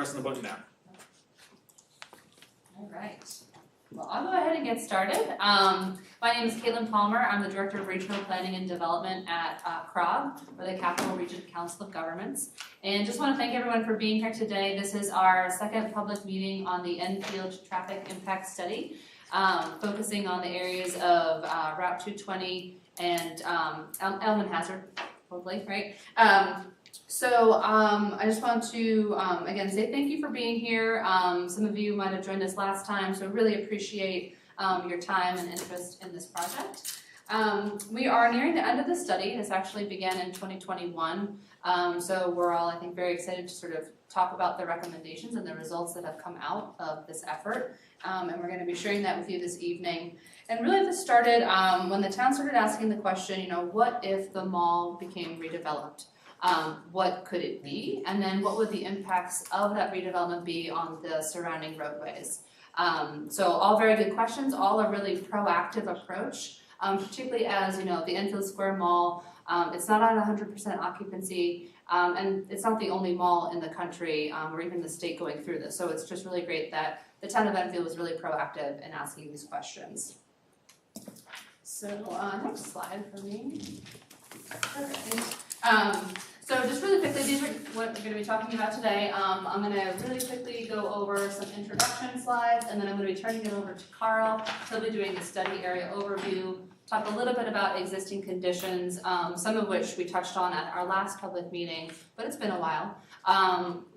pressing the button now. All right. Well, I'll go ahead and get started. My name is Caitlin Palmer. I'm the Director of Regional Planning and Development at CROG, or the Capital Region Council of Governments. And just want to thank everyone for being here today. This is our second public meeting on the Enfield Traffic Impact Study, focusing on the areas of Route 220 and Elm Hazard, hopefully, right? I just want to, again, say thank you for being here. Some of you might have joined us last time, so really appreciate your time and interest in this project. We are nearing the end of the study. This actually began in 2021, so we're all, I think, very excited to sort of talk about the recommendations and the results that have come out of this effort, and we're going to be sharing that with you this evening. And really this started when the town started asking the question, you know, what if the mall became redeveloped? What could it be? And then what would the impacts of that redevelopment be on the surrounding roadways? So all very good questions, all a really proactive approach, particularly as, you know, the Enfield Square Mall, it's not at 100% occupancy, and it's not the only mall in the country or even the state going through this. So it's just really great that the town of Enfield was really proactive in asking these questions. So next slide for me. Perfect. So just really quickly, these are what we're going to be talking about today. I'm going to really quickly go over some introduction slides, and then I'm going to be turning it over to Carl. He'll be doing the study area overview, talk a little bit about existing conditions, some of which we touched on at our last public meeting, but it's been a while.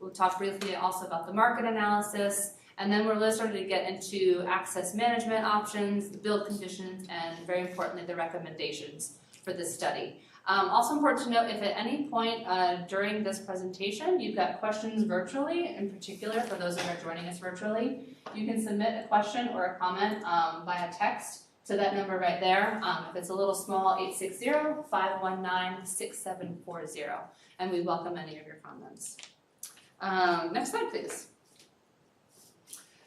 We'll talk briefly also about the market analysis, and then we're really starting to get into access management options, the build conditions, and very importantly, the recommendations for this study. Also important to note, if at any point during this presentation you've got questions virtually, in particular for those that are joining us virtually, you can submit a question or a comment via text to that number right there. If it's a little small, 860-519-6740, and we welcome any of your comments. Next slide, please.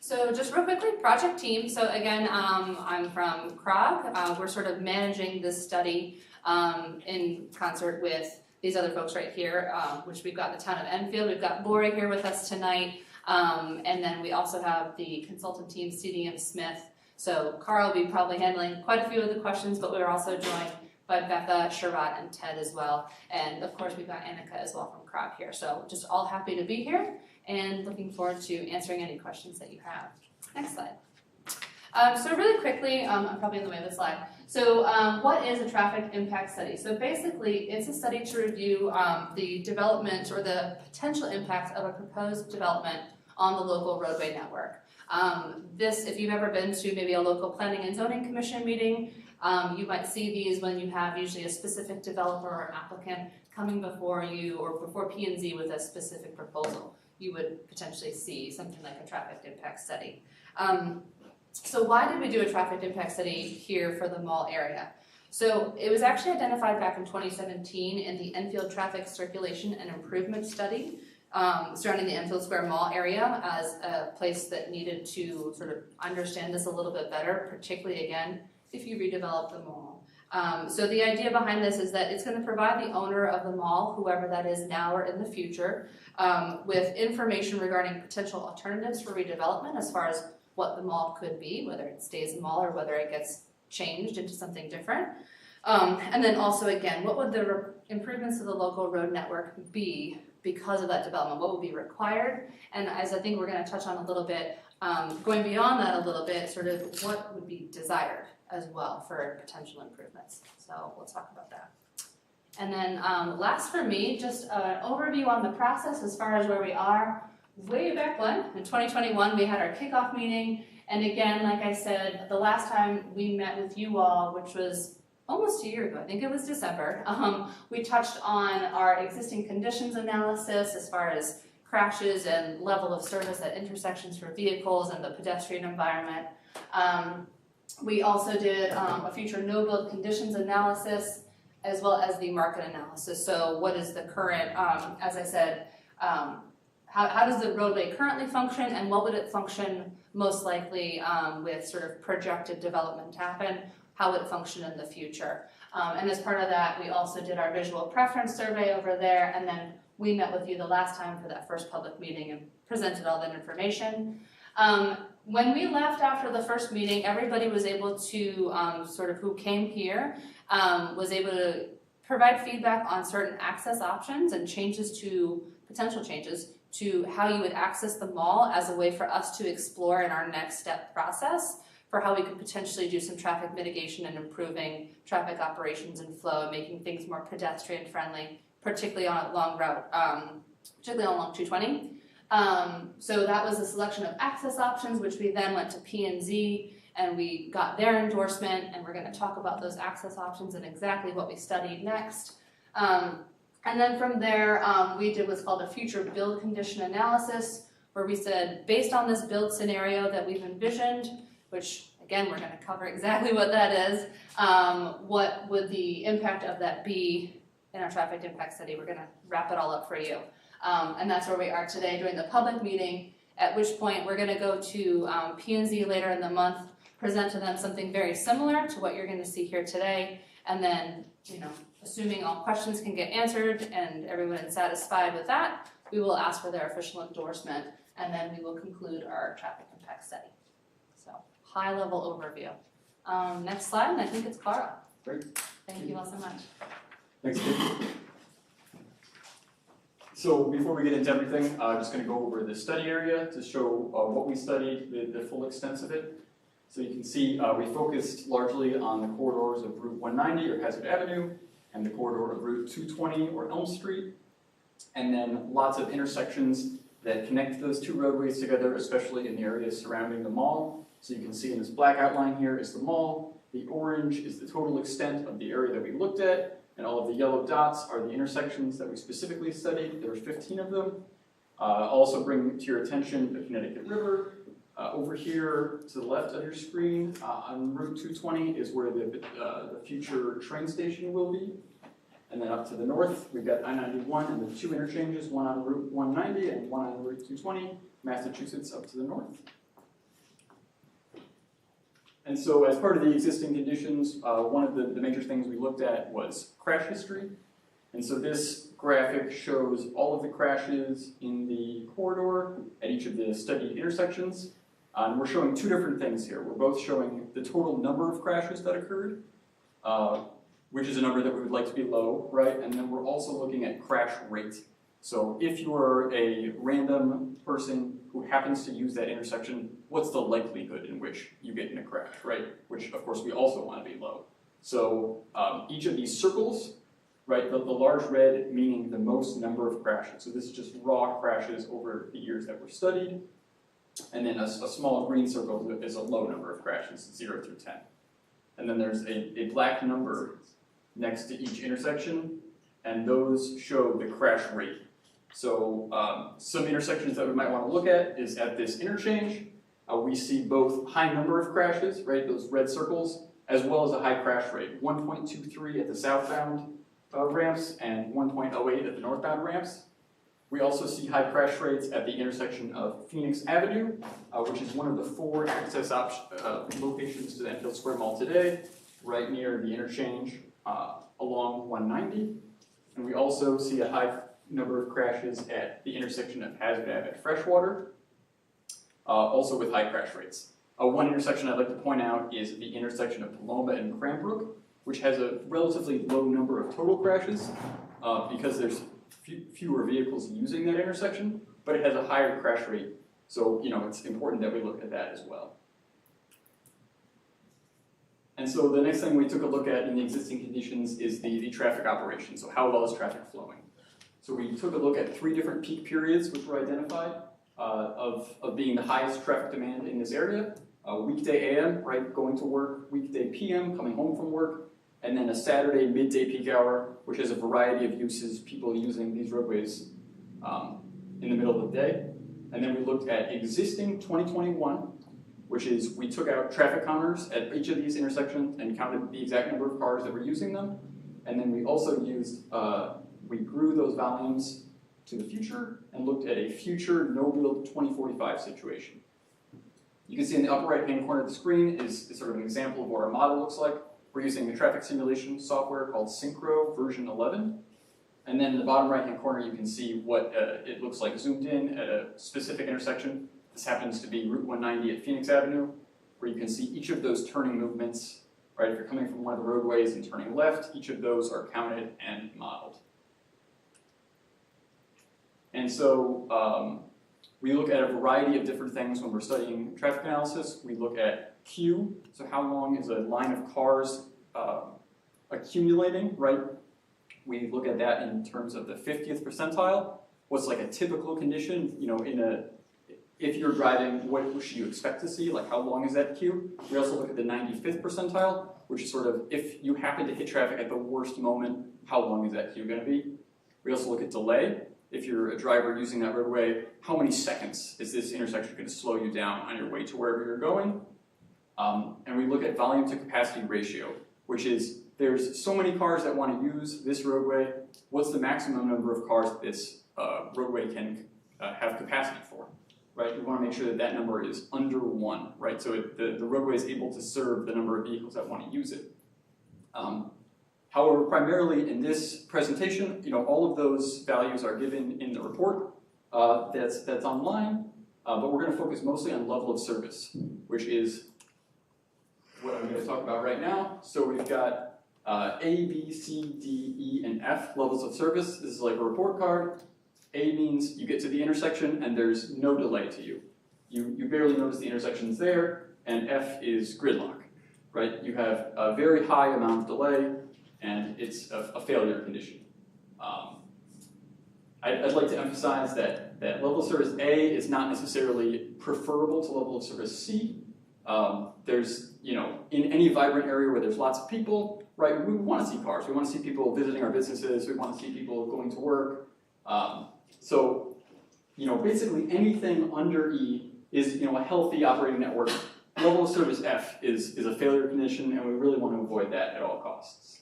So just real quickly, project team. So again, I'm from CROG. We're sort of managing this study in concert with these other folks right here, which we've got the town of Enfield. We've got Lori here with us tonight, and then we also have the consultant team, CDM Smith. So Carl will be probably handling quite a few of the questions, but we're also joined by Becca, Sherrod, and Ted as well. And of course, we've got Annika as well from CROG here. So just all happy to be here and looking forward to answering any questions that you have. Next slide. So really quickly, I'm probably in the way of the slide. So what is a traffic impact study? So basically, it's a study to review the development or the potential impact of a proposed development on the local roadway network. This, if you've ever been to maybe a local planning and zoning commission meeting, you might see these when you have usually a specific developer or applicant coming before you or before P&Z with a specific proposal. You would potentially see something like a traffic impact study. So why did we do a traffic impact study here for the mall area? So it was actually identified back in 2017 in the Enfield Traffic Circulation and Improvement Study surrounding the Enfield Square Mall area as a place that needed to sort of understand this a little bit better, particularly again, if you redevelop the mall. So the idea behind this is that it's going to provide the owner of the mall, whoever that is now or in the future, with information regarding potential alternatives for redevelopment as far as what the mall could be, whether it stays a mall or whether it gets changed into something different. And then also, again, what would the improvements to the local road network be because of that development? What would be required? And as I think we're going to touch on a little bit, going beyond that a little bit, sort of what would be desired as well for potential improvements. So we'll talk about that. And then last for me, just an overview on the process as far as where we are. Way back when, in 2021, we had our kickoff meeting, and again, like I said, the last time we met with you all, which was almost a year ago, I think it was December, we touched on our existing conditions analysis as far as crashes and level of service at intersections for vehicles and the pedestrian environment. We also did a future no-build conditions analysis as well as the market analysis. So what is the current, as I said, how does the roadway currently function, and what would it function most likely with sort of projected development to happen? How would it function in the future? And as part of that, we also did our visual preference survey over there, and then we met with you the last time for that first public meeting and presented all that information. When we left after the first meeting, everybody was able to, sort of who came here, was able to provide feedback on certain access options and potential changes to how you would access the mall as a way for us to explore in our next step process for how we could potentially do some traffic mitigation and improving traffic operations and flow and making things more pedestrian friendly, particularly on a long route, particularly on Long 220. So that was a selection of access options, which we then went to P&Z and we got their endorsement, and we're going to talk about those access options and exactly what we studied next. And then from there, we did what's called a future build condition analysis, where we said, based on this build scenario that we've envisioned, which again, we're going to cover exactly what that is, what would the impact of that be in our traffic impact study? We're going to wrap it all up for you. And that's where we are today during the public meeting, at which point we're going to go to P&Z later in the month, present to them something very similar to what you're going to see here today, and then, assuming all questions can get answered and everyone is satisfied with that, we will ask for their official endorsement, and then we will conclude our traffic impact study. So, high-level overview. Next slide, and I think it's Cara. Great. Thank you all so much. Thanks, Kate. So before we get into everything, I'm just going to go over the study area to show what we studied, the full extent of it. So you can see we focused largely on the corridors of Route 190 or Hazard Avenue and the corridor of Route 220 or Elm Street, and then lots of intersections that connect those two roadways together, especially in the areas surrounding the mall. So you can see in this black outline here is the mall, the orange is the total extent of the area that we looked at, and all of the yellow dots are the intersections that we specifically studied. There were 15 of them. Also bring to your attention the Connecticut River. Over here to the left of your screen on Route 220 is where the future train station will be. And then up to the north, we've got I-91 and the two interchanges, one on Route 190 and one on Route 220, Massachusetts up to the north. And so as part of the existing conditions, one of the major things we looked at was crash history. And so this graphic shows all of the crashes in the corridor at each of the studied intersections. We're showing two different things here. We're both showing the total number of crashes that occurred, which is a number that we would like to be low, right? And then we're also looking at crash rate. So if you're a random person who happens to use that intersection, what's the likelihood in which you get in a crash, right? Which, of course, we also want to be low. So each of these circles, right, the large red meaning the most number of crashes. So this is just raw crashes over the years that were studied. And then a small green circle is a low number of crashes, 0 through 10. And then there's a black number next to each intersection, and those show the crash rate. So some intersections that we might want to look at is at this interchange. We see both high number of crashes, right, those red circles, as well as a high crash rate, 1.23 at the southbound ramps and 1.08 at the northbound ramps. We also see high crash rates at the intersection of Phoenix Avenue, which is one of the 4 access locations to the Enfield Square Mall today, right near the interchange along 190. And we also see a high number of crashes at the intersection of Hazard Ave at Freshwater, also with high crash rates. One intersection I'd like to point out is the intersection of Paloma and Cranbrook, which has a relatively low number of total crashes because there's fewer vehicles using that intersection, but it has a higher crash rate. So, it's important that we look at that as well. And so the next thing we took a look at in the existing conditions is the traffic operation. So how well is traffic flowing? So we took a look at 3 different peak periods which were identified of being the highest traffic demand in this area. Weekday AM, right, going to work, weekday PM, coming home from work, and then a Saturday midday peak hour, which has a variety of uses, people using these roadways in the middle of the day. And then we looked at existing 2021, which is we took out traffic counters at each of these intersections and counted the exact number of cars that were using them. And then we also used, we grew those volumes to the future and looked at a future no-build 2045 situation. You can see in the upper right-hand corner of the screen is sort of an example of what our model looks like. We're using a traffic simulation software called Synchro version 11. And then in the bottom right-hand corner, you can see what it looks like zoomed in at a specific intersection. This happens to be Route 190 at Phoenix Avenue, where you can see each of those turning movements, right? If you're coming from one of the roadways and turning left, each of those are counted and modeled. And so we look at a variety of different things when we're studying traffic analysis. We look at Q, so how long is a line of cars accumulating, right? We look at that in terms of the 50th percentile. What's like a typical condition, you know, if you're driving, what should you expect to see? Like how long is that queue? We also look at the 95th percentile, which is sort of if you happen to hit traffic at the worst moment, how long is that queue going to be? We also look at delay. If you're a driver using that roadway, how many seconds is this intersection going to slow you down on your way to wherever you're going? And we look at volume to capacity ratio, which is there's so many cars that want to use this roadway. What's the maximum number of cars that this roadway can have capacity for? Right? We want to make sure that that number is under 1, right? So the roadway is able to serve the number of vehicles that want to use it. However, primarily in this presentation, you know, all of those values are given in the report that's online, but we're going to focus mostly on level of service, which is what I'm going to talk about right now. So we've got A, B, C, D, E, and F levels of service. This is like a report card. A means you get to the intersection and there's no delay to you. You barely notice the intersection's there, and F is gridlock, right? You have a very high amount of delay, and it's a failure condition. I'd like to emphasize that level of service A is not necessarily preferable to level of service C. There's, you know, in any vibrant area where there's lots of people, right, we want to see cars. We want to see people visiting our businesses. We want to see people going to work. So, you know, basically anything under E is, you know, a healthy operating network. Level of service F is a failure condition, and we really want to avoid that at all costs.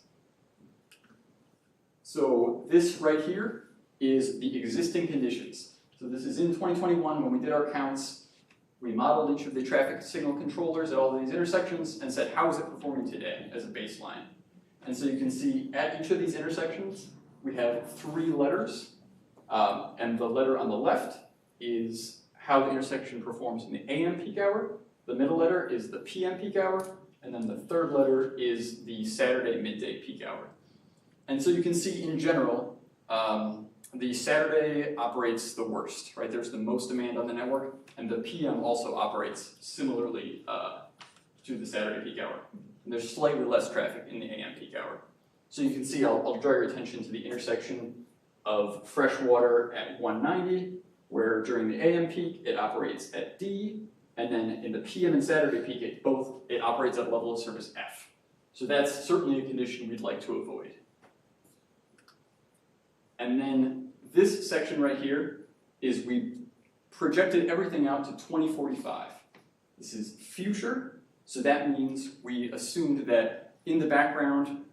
So this right here is the existing conditions. So this is in 2021 when we did our counts. We modeled each of the traffic signal controllers at all of these intersections and said, how is it performing today as a baseline? And so you can see at each of these intersections, we have 3 letters. And the letter on the left is how the intersection performs in the AM peak hour. The middle letter is the PM peak hour. And then the third letter is the Saturday midday peak hour. And so you can see in general, the Saturday operates the worst, right? There's the most demand on the network. And the PM also operates similarly to the Saturday peak hour. And there's slightly less traffic in the AM peak hour. So you can see, I'll draw your attention to the intersection of Freshwater at 190, where during the AM peak it operates at D, and then in the PM and Saturday peak it operates at a level of service F. So that's certainly a condition we'd like to avoid. And then this section right here is we projected everything out to 2045. This is future, so that means we assumed that in the background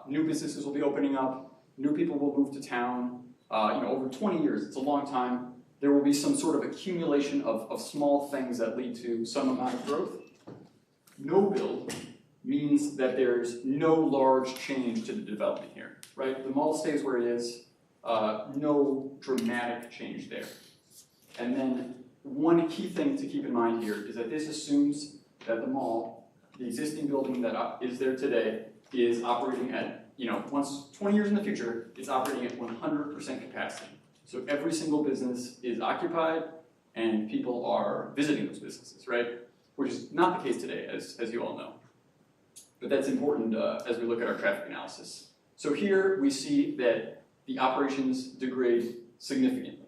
new businesses will be opening up, new people will move to town, you know, over 20 years, it's a long time. There will be some sort of accumulation of small things that lead to some amount of growth. No build means that there's no large change to the development here, right? The mall stays where it is, no dramatic change there. And then one key thing to keep in mind here is that this assumes that the mall, the existing building that is there today, is operating at, you know, once 20 years in the future, it's operating at 100% capacity. So every single business is occupied and people are visiting those businesses, right? Which is not the case today, as you all know. But that's important as we look at our traffic analysis. So here we see that the operations degrade significantly.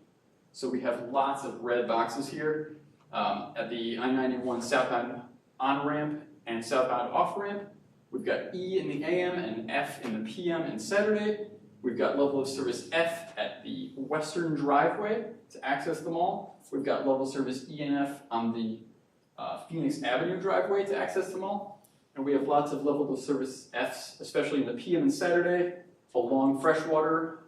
So we have lots of red boxes here at the I-91 southbound on-ramp and southbound off-ramp. We've got E in the AM and F in the PM and Saturday. We've got level of service F at the western driveway to access the mall. We've got level of service E and F on the Phoenix Avenue driveway to access the mall. And we have lots of level of service Fs, especially in the PM and Saturday, along Freshwater,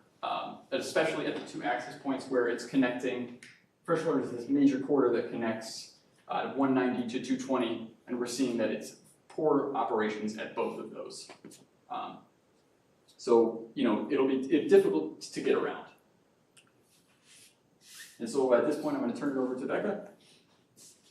especially at the 2 access points where it's connecting. Freshwater is this major corridor that connects 190 to 220, and we're seeing that it's poor operations at both of those. So, it'll be difficult to get around. And so at this point, I'm going to turn it over to Becca.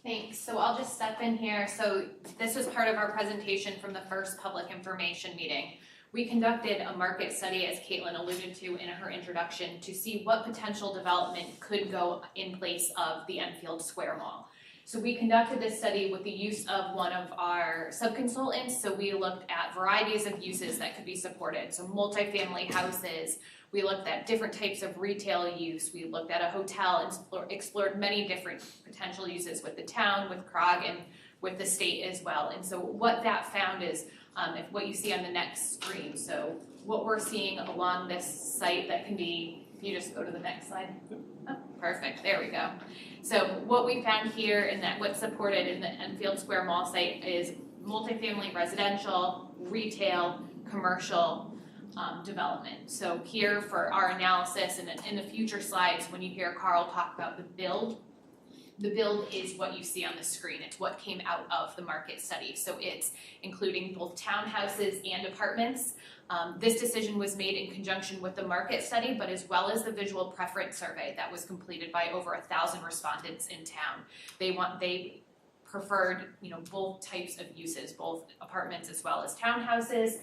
Thanks. So I'll just step in here. So this was part of our presentation from the first public information meeting. We conducted a market study, as Caitlin alluded to in her introduction, to see what potential development could go in place of the Enfield Square Mall. So we conducted this study with the use of one of our subconsultants. So we looked at varieties of uses that could be supported. So multifamily houses, we looked at different types of retail use, we looked at a hotel and explored many different potential uses with the town, with CROG, and with the state as well. And so what that found is if what you see on the next screen. So what we're seeing along this site that can be, if you just go to the next slide. Oh, perfect, there we go. So what we found here and that what's supported in the Enfield Square Mall site is multifamily residential, retail, commercial development. So here for our analysis and in the future slides, when you hear Carl talk about the build is what you see on the screen. It's what came out of the market study. So it's including both townhouses and apartments. This decision was made in conjunction with the market study, but as well as the visual preference survey that was completed by over 1,000 respondents in town. They preferred, both types of uses, both apartments as well as townhouses.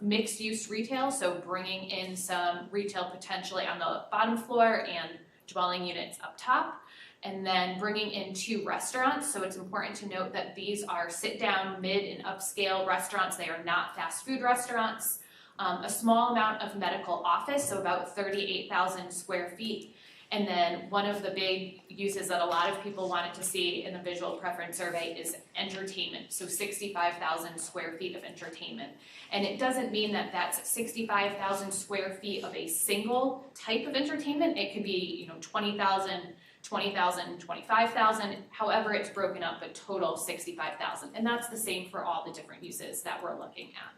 Mixed use retail, so bringing in some retail potentially on the bottom floor and dwelling units up top. And then bringing in 2 restaurants. So it's important to note that these are sit-down, mid and upscale restaurants. They are not fast food restaurants. A small amount of medical office, so about 38,000 square feet. And then one of the big uses that a lot of people wanted to see in the visual preference survey is entertainment. So 65,000 square feet of entertainment. And it doesn't mean that that's 65,000 square feet of a single type of entertainment. It could be, 20,000, 20,000, 25,000, however it's broken up, but total 65,000. And that's the same for all the different uses that we're looking at.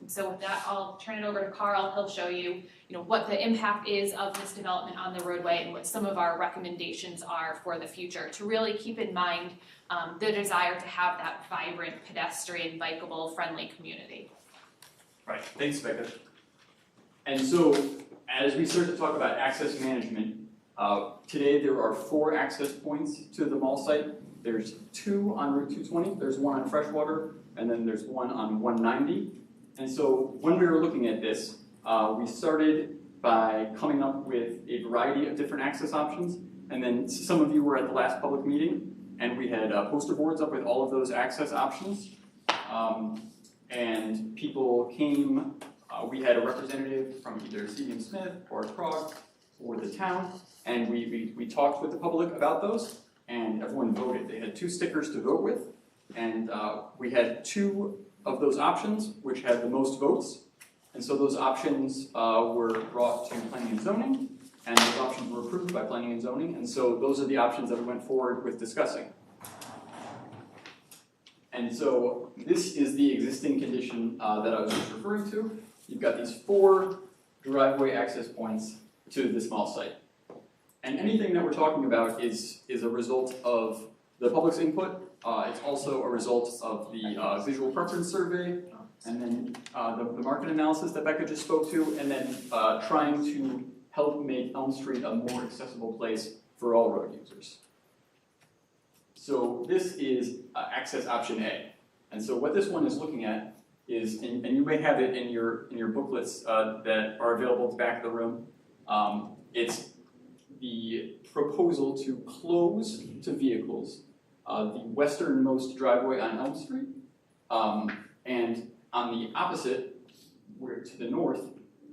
And so with that, I'll turn it over to Carl. He'll show you, what the impact is of this development on the roadway and what some of our recommendations are for the future to really keep in mind the desire to have that vibrant, pedestrian, bikeable, friendly community. Right, thanks, Becca. And so, as we start to talk about access management, today there are 4 access points to the mall site. There's 2 on Route 220, there's 1 on Freshwater, and then there's 1 on 190. And so when we were looking at this, we started by coming up with a variety of different access options. And then some of you were at the last public meeting, and we had poster boards up with all of those access options. And people came, we had a representative from either C.M. Smith or CROG or the town, and we talked with the public about those, and everyone voted. They had 2 stickers to vote with, and we had 2 of those options which had the most votes. And so those options were brought to Planning and Zoning, and those options were approved by Planning and Zoning, and so those are the options that we went forward with discussing. And so this is the existing condition that I was just referring to. You've got these 4 driveway access points to this mall site. And anything that we're talking about is a result of the public's input. It's also a result of the visual preference survey, and then the market analysis that Becca just spoke to, and then trying to help make Elm Street a more accessible place for all road users. So this is access option A. And so what this one is looking at is, and you may have it in your booklets that are available at the back of the room, it's the proposal to close to vehicles the westernmost driveway on Elm Street, and on the opposite, where to the north,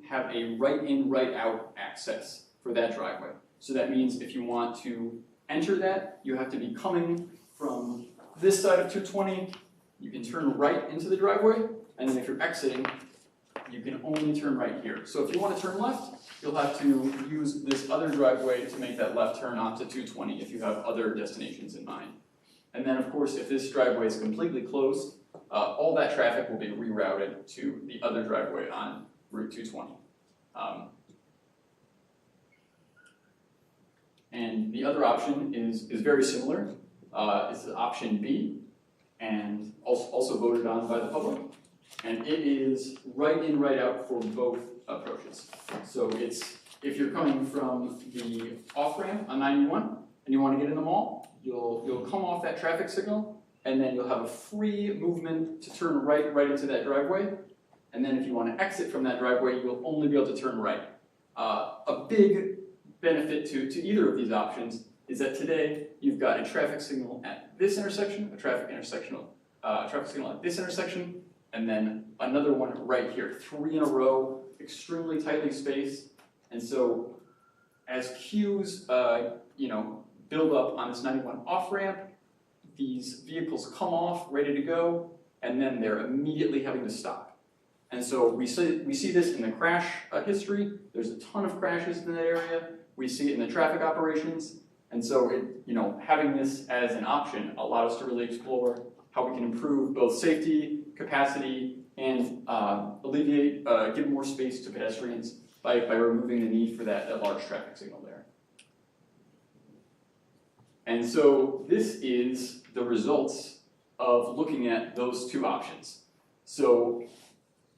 have a right-in, right-out access for that driveway. So that means if you want to enter that, you have to be coming from this side of 220, you can turn right into the driveway, and then if you're exiting, you can only turn right here. So if you want to turn left, you'll have to use this other driveway to make that left turn onto 220 if you have other destinations in mind. And then of course, if this driveway is completely closed, all that traffic will be rerouted to the other driveway on Route 220. And the other option is very similar. It's option B, and also voted on by the public. And it is right in, right out for both approaches. So it's, if you're coming from the off-ramp on 91 and you want to get in the mall, you'll come off that traffic signal, and then you'll have a free movement to turn right into that driveway. And then if you want to exit from that driveway, you'll only be able to turn right. A big benefit to either of these options is that today you've got a traffic signal at this intersection, a traffic signal at this intersection, and then another one right here, 3 in a row, extremely tightly spaced. And so as queues build up on this 91 off-ramp, these vehicles come off, ready to go, and then they're immediately having to stop. And so we see this in the crash history. There's a ton of crashes in that area. We see it in the traffic operations. And so having this as an option allowed us to really explore how we can improve both safety, capacity, and alleviate, give more space to pedestrians by removing the need for that large traffic signal there. And so this is the results of looking at those two options. So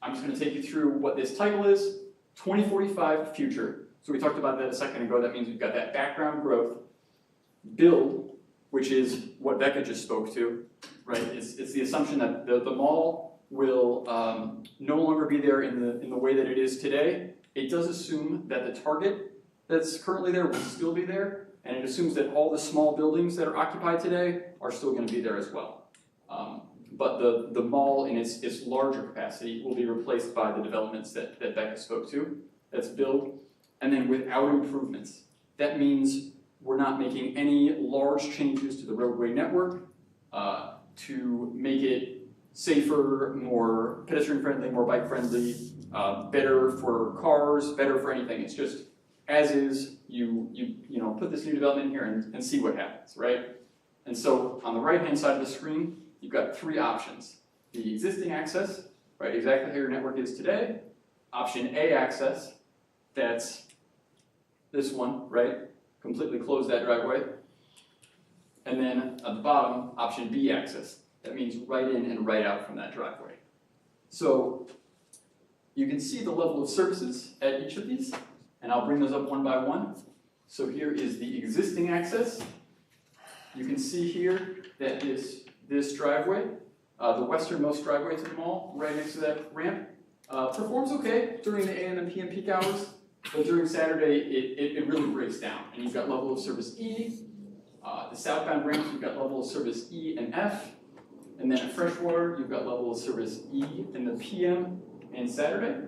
I'm just going to take you through what this title is, 2045 Future. So we talked about that a second ago. That means we've got that background growth. Build, which is what Becca just spoke to, right? It's the assumption that the mall will no longer be there in the way that it is today. It does assume that the target that's currently there will still be there, and it assumes that all the small buildings that are occupied today are still going to be there as well. But the mall in its larger capacity will be replaced by the developments that Becca spoke to. That's build, and then without improvements. That means we're not making any large changes to the roadway network to make it safer, more pedestrian-friendly, more bike-friendly, better for cars, better for anything. It's just as is. You put this new development in here and see what happens, right? And so on the right-hand side of the screen, you've got 3 options: the existing access, right, exactly how your network is today; option A access, that's this one, right? Completely close that driveway. And then at the bottom, option B access. That means right in and right out from that driveway. So you can see the level of services at each of these, and I'll bring those up one by one. So here is the existing access. You can see here that this driveway, the westernmost driveway to the mall, right next to that ramp, performs okay during the AM and PM peak hours. But during Saturday, it really breaks down, and you've got level of service E. The southbound ramps, you've got level of service E and F, and then at Freshwater, you've got level of service E in the PM and Saturday.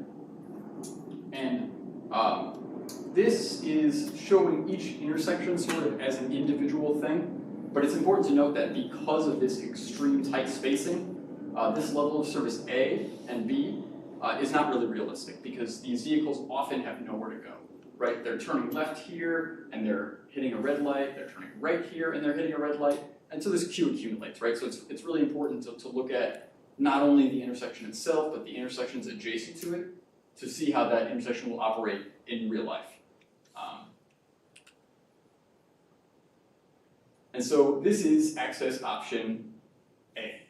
And this is showing each intersection sort of as an individual thing, but it's important to note that because of this extreme tight spacing, this level of service A and B is not really realistic, because these vehicles often have nowhere to go, right? They're turning left here and they're hitting a red light, they're turning right here and they're hitting a red light, and so this queue accumulates, right? So it's really important to look at not only the intersection itself, but the intersections adjacent to it, to see how that intersection will operate in real life. And so this is access option A.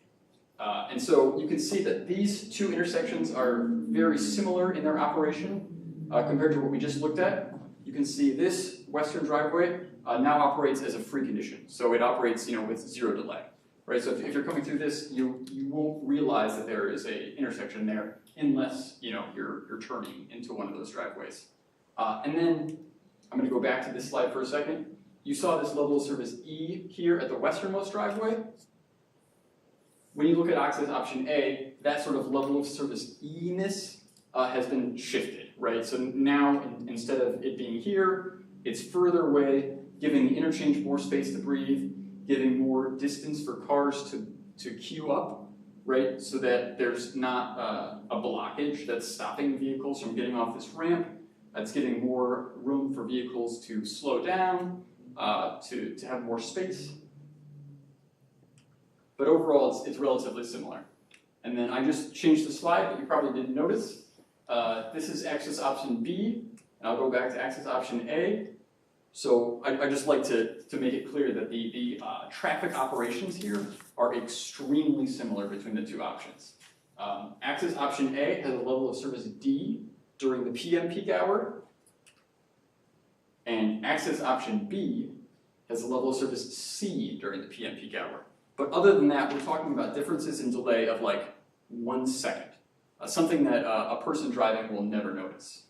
And so you can see that these 2 intersections are very similar in their operation compared to what we just looked at. You can see this western driveway now operates as a free condition. So it operates with 0 delay, right? So if you're coming through this, you won't realize that there is a intersection there unless you're turning into one of those driveways. And then I'm going to go back to this slide for a second. You saw this level of service E here at the westernmost driveway. When you look at access option A, that sort of level of service E-ness has been shifted, right? So now, instead of it being here, it's further away, giving the interchange more space to breathe, giving more distance for cars to queue up, right? So that there's not a blockage that's stopping vehicles from getting off this ramp. That's giving more room for vehicles to slow down, to have more space. But overall, it's relatively similar. And then I just changed the slide, but you probably didn't notice. This is access option B, and I'll go back to access option A. So I just like to make it clear that the traffic operations here are extremely similar between the 2 options. Access option A has a level of service D during the PM peak hour, and access option B has a level of service C during the PM peak hour. But other than that, we're talking about differences in delay of like 1 second, something that a person driving will never notice.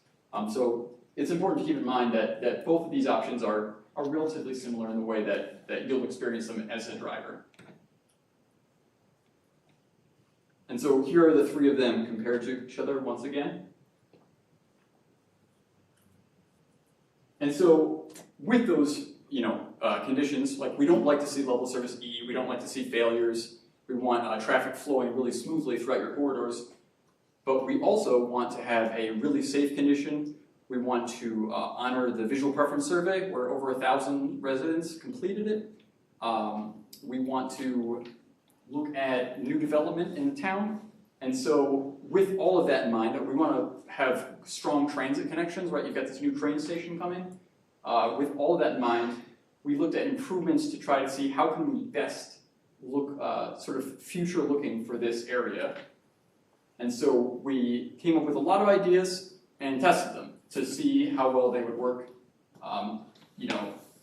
So it's important to keep in mind that both of these options are relatively similar in the way that you'll experience them as a driver. And so here are the three of them compared to each other once again. And so with those conditions, like we don't like to see level service E, we don't like to see failures, we want traffic flowing really smoothly throughout your corridors, but we also want to have a really safe condition. We want to honor the visual preference survey where over 1,000 residents completed it. We want to look at new development in the town. And so with all of that in mind, we want to have strong transit connections, right? You've got this new train station coming. With all of that in mind, we looked at improvements to try to see how can we best look sort of future looking for this area. And so we came up with a lot of ideas and tested them to see how well they would work,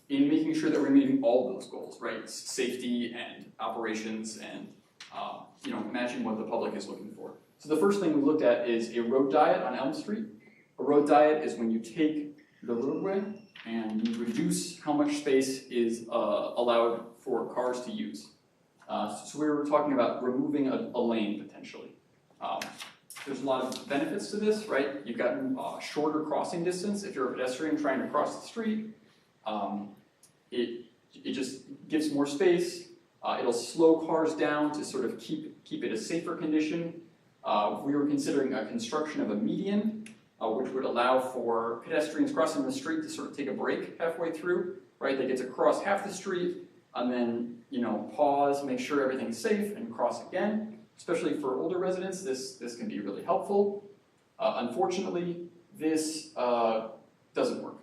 in making sure that we're meeting all those goals, right? Safety and operations and, matching what the public is looking for. So the first thing we looked at is a road diet on Elm Street. A road diet is when you take the roadway and you reduce how much space is allowed for cars to use. So we were talking about removing a lane potentially. There's a lot of benefits to this, right? You've got shorter crossing distance if you're a pedestrian trying to cross the street. It just gives more space. It'll slow cars down to sort of keep it a safer condition. We were considering a construction of a median, which would allow for pedestrians crossing the street to sort of take a break halfway through, right? They get to cross half the street and then, pause, make sure everything's safe and cross again. Especially for older residents, this can be really helpful. Unfortunately, this doesn't work.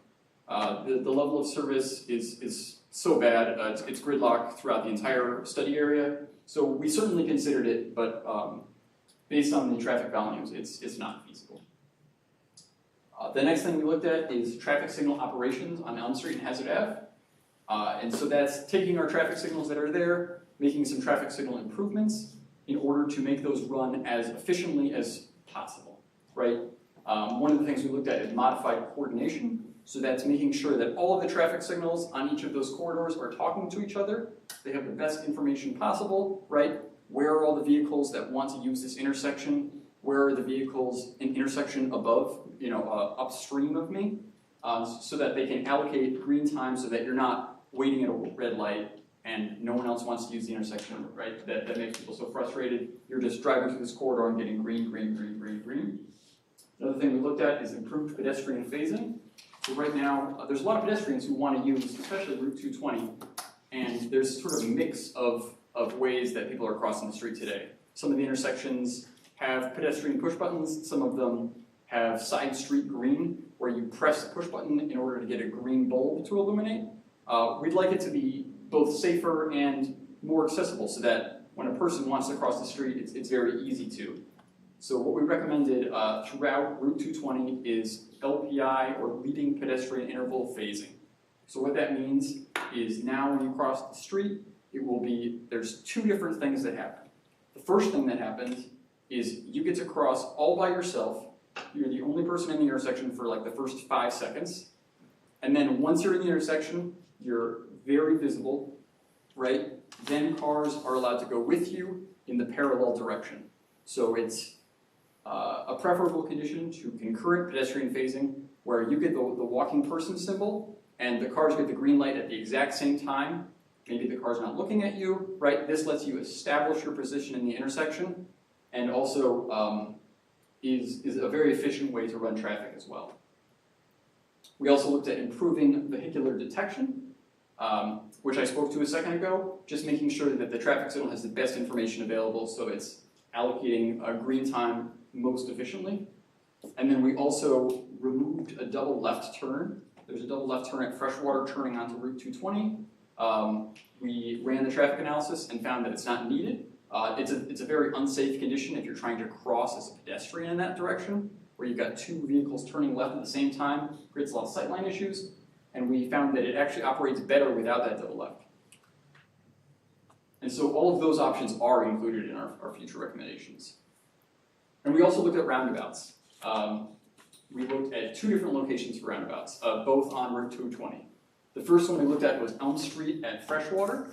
The level of service is so bad, it's gridlock throughout the entire study area. So we certainly considered it, but based on the traffic volumes, it's not feasible. The next thing we looked at is traffic signal operations on Elm Street and Hazard Ave. And so that's taking our traffic signals that are there, making some traffic signal improvements in order to make those run as efficiently as possible, right? One of the things we looked at is modified coordination. So that's making sure that all of the traffic signals on each of those corridors are talking to each other. They have the best information possible, right? Where are all the vehicles that want to use this intersection? Where are the vehicles in intersection above, upstream of me? So that they can allocate green time so that you're not waiting at a red light and no one else wants to use the intersection, right? That makes people so frustrated. You're just driving through this corridor and getting green, green, green, green, green. Another thing we looked at is improved pedestrian phasing. So right now, there's a lot of pedestrians who want to use, especially Route 220, and there's sort of a mix of ways that people are crossing the street today. Some of the intersections have pedestrian push buttons, some of them have side street green, where you press the push button in order to get a green bulb to illuminate. We'd like it to be both safer and more accessible so that when a person wants to cross the street, it's very easy to. So what we recommended throughout Route 220 is LPI, or leading pedestrian interval phasing. So what that means is now when you cross the street, there's two different things that happen. The first thing that happens is you get to cross all by yourself. You're the only person in the intersection for like the first 5 seconds. And then once you're in the intersection, you're very visible, right? Then cars are allowed to go with you in the parallel direction. So it's a preferable condition to concurrent pedestrian phasing, where you get the walking person symbol and the cars get the green light at the exact same time. Maybe the car's not looking at you, right? This lets you establish your position in the intersection, and also is a very efficient way to run traffic as well. We also looked at improving vehicular detection, which I spoke to a second ago, just making sure that the traffic signal has the best information available so it's allocating green time most efficiently. And then we also removed a double left turn. There's a double left turn at Freshwater turning onto Route 220. We ran the traffic analysis and found that it's not needed. It's a very unsafe condition if you're trying to cross as a pedestrian in that direction, where you've got two vehicles turning left at the same time, creates a lot of sightline issues, and we found that it actually operates better without that double left. And so all of those options are included in our future recommendations. And we also looked at roundabouts. We looked at two different locations for roundabouts, both on Route 220. The first one we looked at was Elm Street at Freshwater.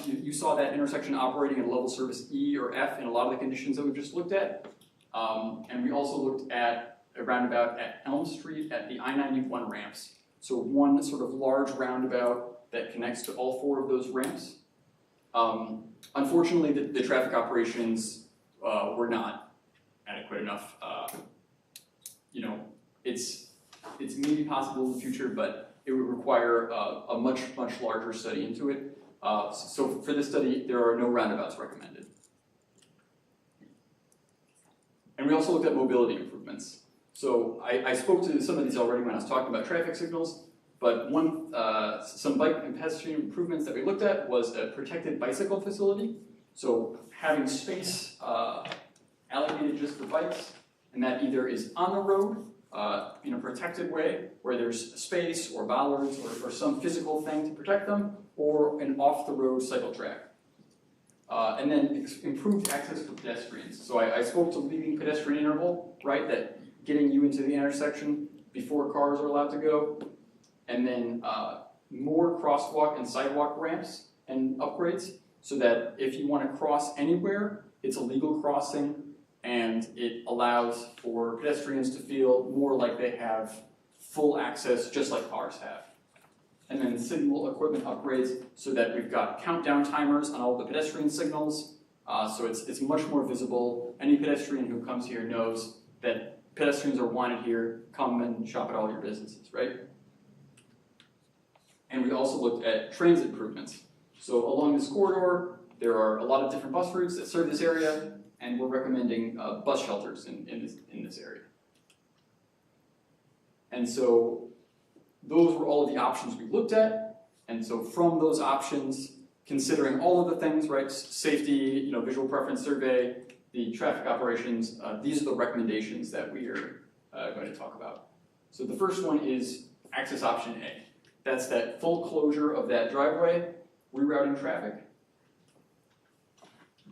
You saw that intersection operating at a level service E or F in a lot of the conditions that we just looked at. And we also looked at a roundabout at Elm Street at the I-91 ramps. So one sort of large roundabout that connects to all four of those ramps. Unfortunately, the traffic operations were not adequate enough. It's maybe possible in the future, but it would require a much larger study into it. So for this study, there are no roundabouts recommended. And we also looked at mobility improvements. So I spoke to some of these already when I was talking about traffic signals, but some bike and pedestrian improvements that we looked at was a protected bicycle facility. So having space allocated just for bikes, and that either is on the road in a protected way, where there's space or bollards or some physical thing to protect them, or an off-the-road cycle track. And then improved access for pedestrians. So I spoke to leading pedestrian interval, right, that getting you into the intersection before cars are allowed to go, and then more crosswalk and sidewalk ramps and upgrades, so that if you want to cross anywhere, it's a legal crossing, and it allows for pedestrians to feel more like they have full access, just like cars have. And then signal equipment upgrades, so that we've got countdown timers on all the pedestrian signals, so it's much more visible. Any pedestrian who comes here knows that pedestrians are wanted here, come and shop at all your businesses, right? And we also looked at transit improvements. So along this corridor, there are a lot of different bus routes that serve this area, and we're recommending bus shelters in this area. And so those were all of the options we looked at, and so from those options, considering all of the things, right, safety, visual preference survey, the traffic operations, these are the recommendations that we are going to talk about. So the first one is access option A. That's that full closure of that driveway, rerouting traffic.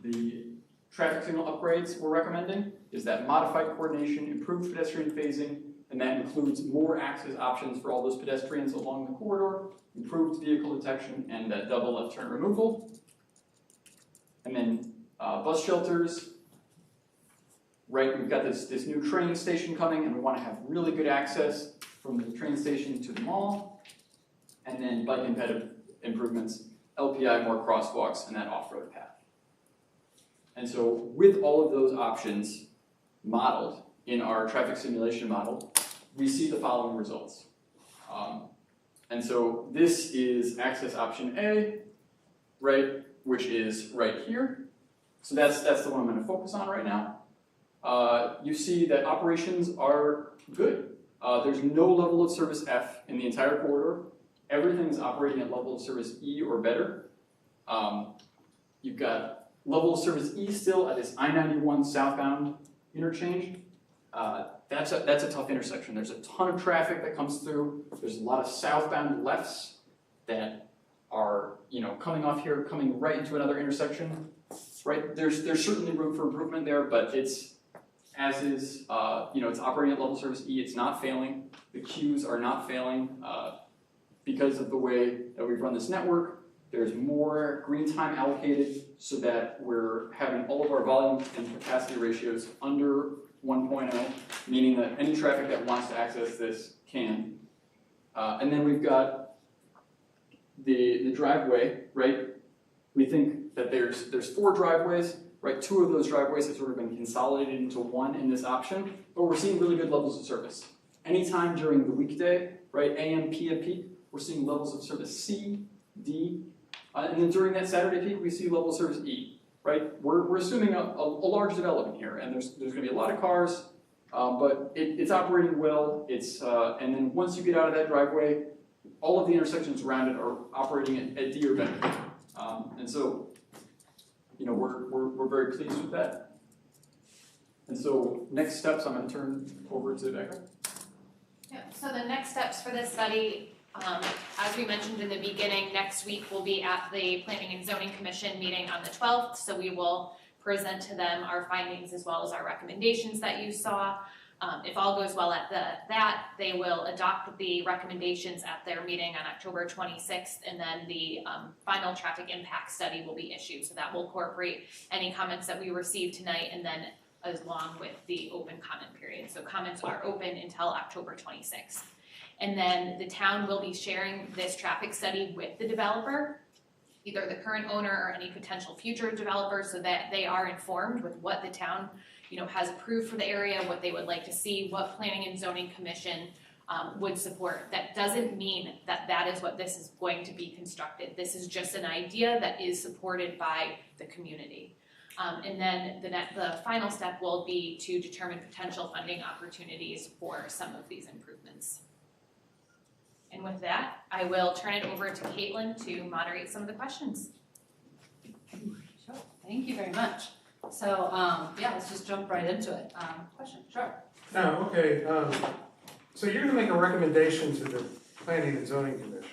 The traffic signal upgrades we're recommending is that modified coordination, improved pedestrian phasing, and that includes more access options for all those pedestrians along the corridor, improved vehicle detection, and that double left turn removal. And then bus shelters, right, we've got this new train station coming, and we want to have really good access from the train station to the mall. And then bike and ped improvements, LPI, more crosswalks, and that off-road path. And so with all of those options modeled in our traffic simulation model, we see the following results. And so this is access option A, right, which is right here. So that's the one I'm going to focus on right now. You see that operations are good. There's no level of service F in the entire corridor. Everything is operating at level of service E or better. You've got level of service E still at this I-91 southbound interchange. That's a tough intersection. There's a ton of traffic that comes through. There's a lot of southbound lefts that are coming off here, coming right into another intersection. Right? There's certainly room for improvement there, but it's it's operating at level service E. It's not failing. The queues are not failing because of the way that we've run this network. There's more green time allocated so that we're having all of our volume and capacity ratios under 1.0, meaning that any traffic that wants to access this can. And then we've got the driveway, right? We think that there's 4 driveways, right? 2 of those driveways have sort of been consolidated into one in this option, but we're seeing really good levels of service. Anytime during the weekday, right, AM, PM peak, we're seeing levels of service C, D, and then during that Saturday peak, we see level of service E, right? We're assuming a large development here, and there's going to be a lot of cars, but it's operating well. And then once you get out of that driveway, all of the intersections around it are operating at D or better. And so, we're very pleased with that. And so next steps, I'm going to turn over to Becca. Yeah, so the next steps for this study, as we mentioned in the beginning, next week we'll be at the Planning and Zoning Commission meeting on the 12th, so we will present to them our findings as well as our recommendations that you saw. If all goes well at that, they will adopt the recommendations at their meeting on October 26th, and then the final traffic impact study will be issued. So that will incorporate any comments that we received tonight, and then along with the open comment period. So comments are open until October 26th. And then the town will be sharing this traffic study with the developer, either the current owner or any potential future developer, so that they are informed with what the town has approved for the area, what they would like to see, what Planning and Zoning Commission would support. That doesn't mean that that is what this is going to be constructed. This is just an idea that is supported by the community. And then the final step will be to determine potential funding opportunities for some of these improvements. And with that, I will turn it over to Caitlin to moderate some of the questions. Sure, thank you very much. So, yeah, let's just jump right into it. Question, sure. Oh, okay. So you're gonna make a recommendation to the Planning and Zoning Commission.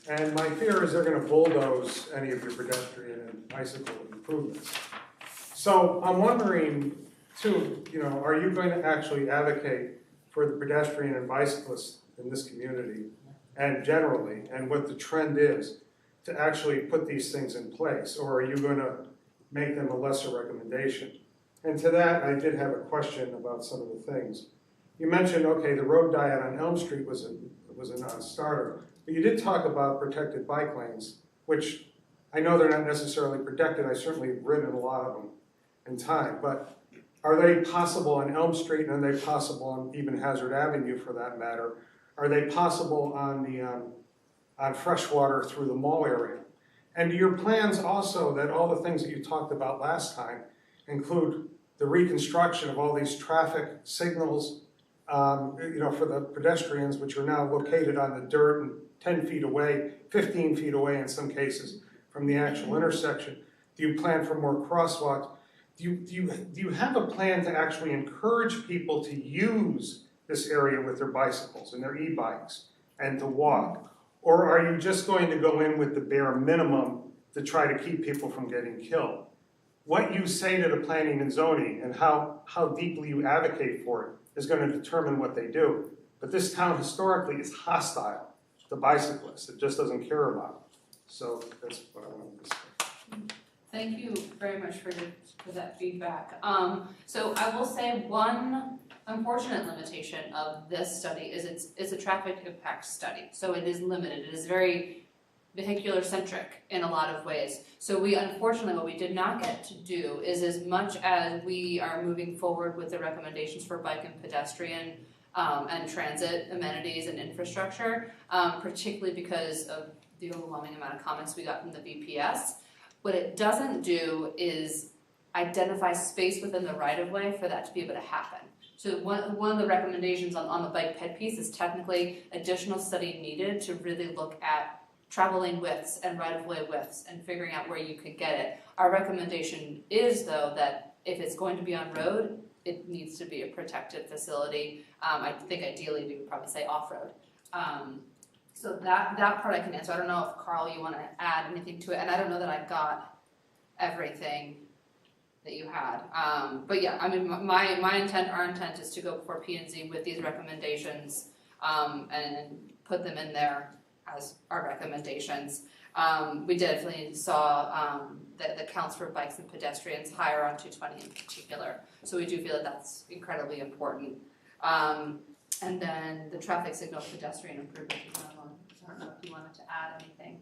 And my fear is they're gonna bulldoze any of your pedestrian and bicycle improvements. So I'm wondering too, are you going to actually advocate for the pedestrian and bicyclists in this community and generally, and what the trend is to actually put these things in place? Or are you gonna make them a lesser recommendation? And to that, I did have a question about some of the things. You mentioned, okay, the road diet on Elm Street was a non-starter, but you did talk about protected bike lanes, which I know they're not necessarily protected. I certainly have ridden a lot of them in time, but are they possible on Elm Street, and are they possible on even Hazard Avenue for that matter? Are they possible on Freshwater through the mall area? And do your plans also, that all the things that you talked about last time include the reconstruction of all these traffic signals, for the pedestrians, which are now located on the dirt and 10 feet away, 15 feet away in some cases from the actual intersection? Do you plan for more crosswalks? Do you have a plan to actually encourage people to use this area with their bicycles and their e-bikes and to walk? Or are you just going to go in with the bare minimum to try to keep people from getting killed? What you say to the planning and zoning and how deeply you advocate for it is going to determine what they do. But this town historically is hostile to bicyclists. It just doesn't care about them. So that's what I wanted to say. Thank you very much for that feedback. So I will say one unfortunate limitation of this study is it's a traffic impact study. So it is limited. It is very vehicular centric in a lot of ways. So we unfortunately, what we did not get to do is, as much as we are moving forward with the recommendations for bike and pedestrian and transit amenities and infrastructure, particularly because of the overwhelming amount of comments we got from the VPS, what it doesn't do is identify space within the right-of-way for that to be able to happen. So one of the recommendations on the bike ped piece is technically additional study needed to really look at travel lane widths and right-of-way widths and figuring out where you could get it. Our recommendation is, though, that if it's going to be on road, it needs to be a protected facility. I think ideally we would probably say off-road. So that part I can answer. I don't know if, Carl, you want to add anything to it, and I don't know that I got everything that you had. But yeah, I mean, our intent is to go before P&Z with these recommendations and put them in there as our recommendations. We definitely saw the counts for bikes and pedestrians higher on 220 in particular. So we do feel that that's incredibly important. And then the traffic signal pedestrian improvement. I don't know if you wanted to add anything.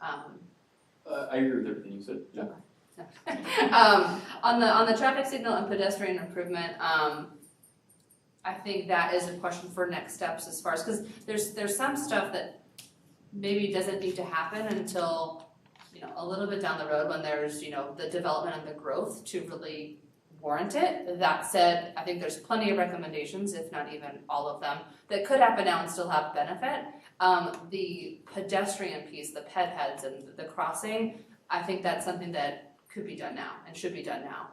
I agree with everything you said. Yeah. Okay. On the traffic signal and pedestrian improvement, I think that is a question for next steps, as far as, because there's some stuff that maybe doesn't need to happen until a little bit down the road, when there's the development and the growth to really warrant it. That said, I think there's plenty of recommendations, if not even all of them, that could happen now and still have benefit. The pedestrian piece, the ped heads and the crossing, I think that's something that could be done now and should be done now.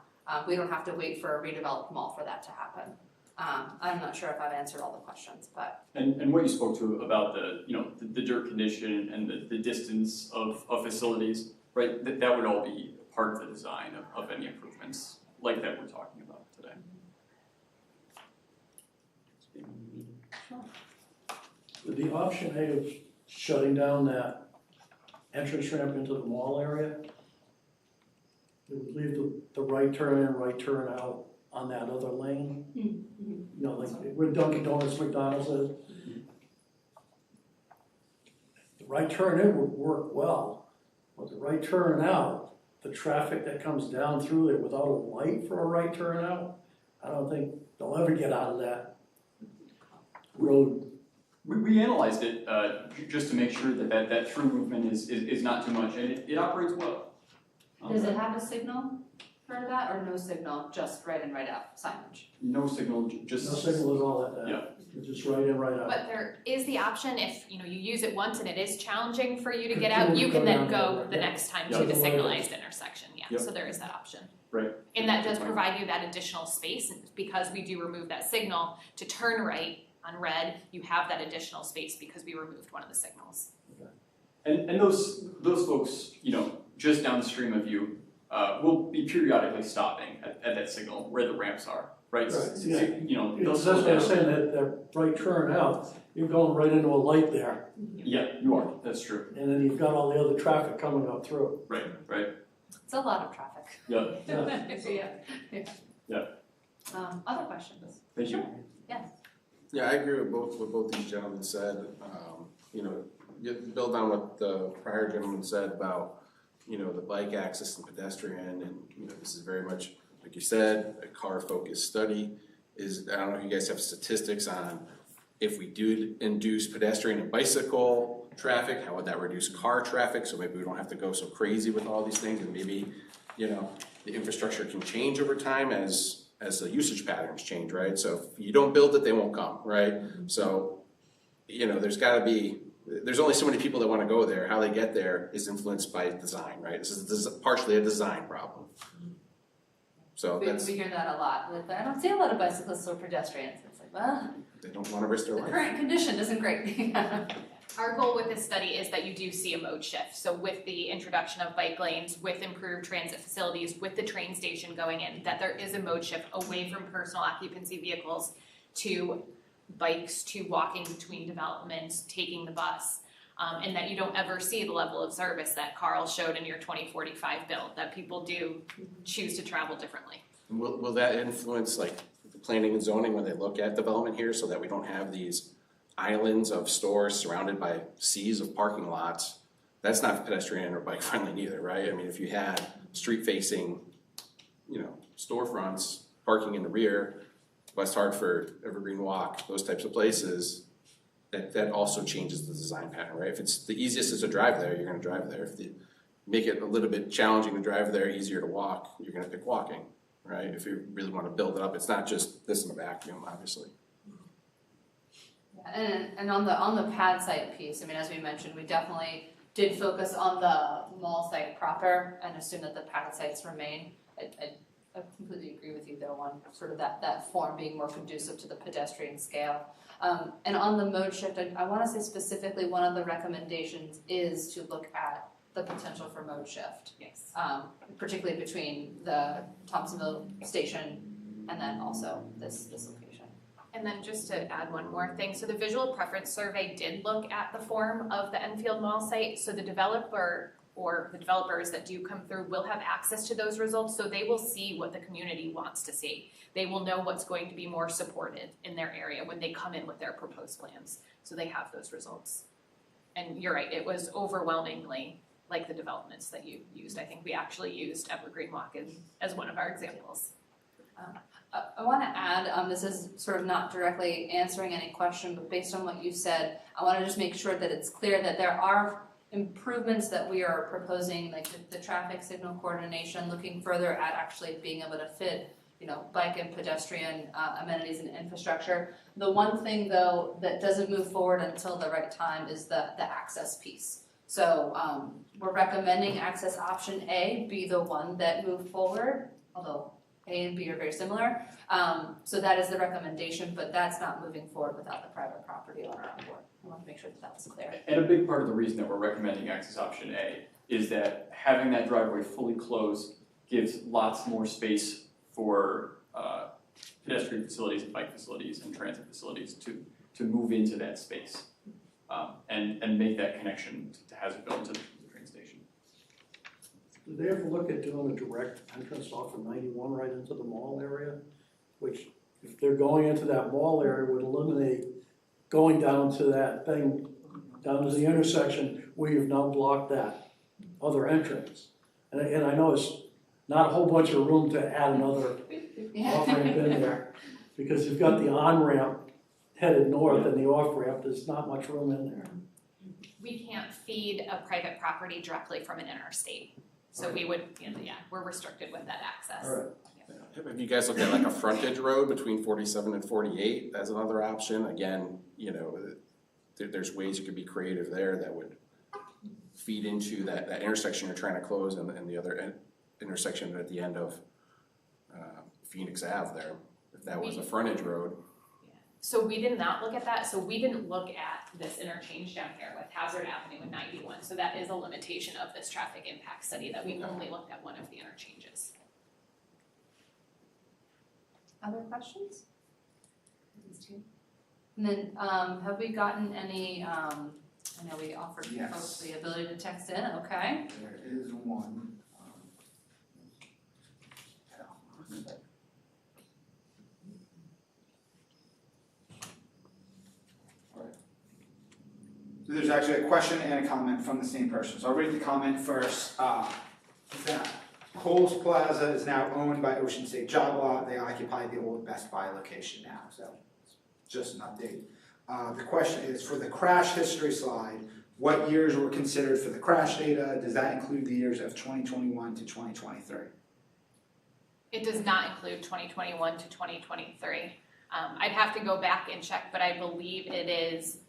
We don't have to wait for a redeveloped mall for that to happen. I'm not sure if I've answered all the questions, but. And what you spoke to about the dirt condition and the distance of facilities, right? That would all be part of the design of any improvements like that we're talking about today. With the option A of shutting down that entrance ramp into the mall area, it would leave the right turn in, right turn out on that other lane. You know, like where Dunkin' Donuts, McDonald's is. The right turn in would work well, but the right turn out, the traffic that comes down through there without a light for a right turn out, I don't think they'll ever get out of that road. We analyzed it just to make sure that through movement is not too much, and it operates well. Does it have a signal for that or no signal, just right in, right out signage? No signal, just. No signal at all at that. Yeah. It's just right in, right out. But there is the option, if you use it once and it is challenging for you to get out, you can then go the next time to the signalized intersection, Yep. so there is that option. Right. And that does provide you that additional space, because we do remove that signal to turn right on red, you have that additional space because we removed one of the signals. And those folks, just downstream of you, will be periodically stopping at that signal where the ramps are, right? Right, yeah. They'll That's slow what I'm down. saying, that right turn out, you're going right into a light there, Yeah, you are, that's true. and then you've got all the other traffic coming up through. Right. It's a lot of traffic. Yeah, Yeah. Other questions? thank you. Yeah, I agree with both these gentlemen said. You build on what the prior gentleman said about, the bike access and pedestrian, and, this is very much, like you said, a car-focused study. I don't know if you guys have statistics on if we do induce pedestrian and bicycle traffic, how would that reduce car traffic? So maybe we don't have to go so crazy with all these things, and maybe, the infrastructure can change over time as the usage patterns change, right? So if you don't build it, they won't come, right? So, there's only so many people that want to go there. How they get there is influenced by design, right? This is partially a design problem. So We hear that a lot. I don't see a lot of bicyclists or pedestrians. It's like, well, they don't want to risk their the life. current condition isn't great. Our goal with this study is that you do see a mode shift. So with the introduction of bike lanes, with improved transit facilities, with the train station going in, that there is a mode shift away from personal occupancy vehicles to bikes, to walking between developments, taking the bus, and that you don't ever see the level of service that Carl showed in your 2045 bill, that people do choose to travel differently. Will that influence like the planning and zoning when they look at development here, so that we don't have these islands of stores surrounded by seas of parking lots? That's not pedestrian or bike friendly neither, right? I mean, if you had street facing, storefronts, parking in the rear, West Hartford, Evergreen Walk, those types of places, that also changes the design pattern, right? If it's the easiest is to drive there, you're gonna drive there. If you make it a little bit challenging to drive there, easier to walk, you're gonna pick walking, right? If you really wanna build it up, it's not just this in a vacuum, obviously. And on the pad site piece, I mean, as we mentioned, we definitely did focus on the mall site proper and assume that the pad sites remain. I completely agree with you though on sort of that form being more conducive to the pedestrian scale. And on the mode shift, I want to say specifically one of the recommendations is to look at the potential for mode shift. Yes. Particularly between the Thompsonville station and then also this location. And then just to add one more thing, so the visual preference survey did look at the form of the Enfield Mall site, so the developer or the developers that do come through will have access to those results, so they will see what the community wants to see. They will know what's going to be more supported in their area when they come in with their proposed plans, so they have those results. And you're right, it was overwhelmingly like the developments that you used. I think we actually used Evergreen Walk as one of our examples. I want to add, this is sort of not directly answering any question, but based on what you said, I want to just make sure that it's clear that there are improvements that we are proposing, like the traffic signal coordination, looking further at actually being able to fit, bike and pedestrian amenities and infrastructure. The one thing though that doesn't move forward until the right time is the access piece. So, we're recommending access option A be the one that moved forward, although A and B are very similar. So that is the recommendation, but that's not moving forward without the private property owner on board. I want to make sure that was clear. And a big part of the reason that we're recommending access option A is that having that driveway fully closed gives lots more space for pedestrian facilities and bike facilities and transit facilities to move into that space and make that connection to Hazardville to the train station. Did they ever look at doing a direct entrance off of 91 right into the mall area? Which, if they're going into that mall area, would eliminate going down to that thing, down to the intersection where you've now blocked that other entrance. And I know it's not a whole bunch of room to add another off-ramp in there, because you've got the on-ramp headed north and the off-ramp, there's not much room in there. We can't feed a private property directly from an interstate. So we would, we're restricted with that access. All right. Have you guys looked at like a frontage road between 47 and 48 as another option? Again, there's ways you could be creative there that would feed into that intersection you're trying to close and the other intersection at the end of Phoenix Ave there, if that was a frontage road. So we did not look at that, so we didn't look at this interchange down here with Hazard Avenue and 91, so that is a limitation of this traffic impact study, that we only looked at one of the interchanges. Other questions? And then, have we gotten any, I know we offered Yes. folks the ability to text in, okay? There is one. Alright. So there's actually a question and a comment from the same person. So I'll read the comment first. That Coles Plaza is now owned by Ocean State Job Lot. They occupy the old Best Buy location now, so just an update. The question is, for the crash history slide, what years were considered for the crash data? Does that include the years of 2021 to 2023? It does not include 2021 to 2023. I'd have to go back and check, but I believe it is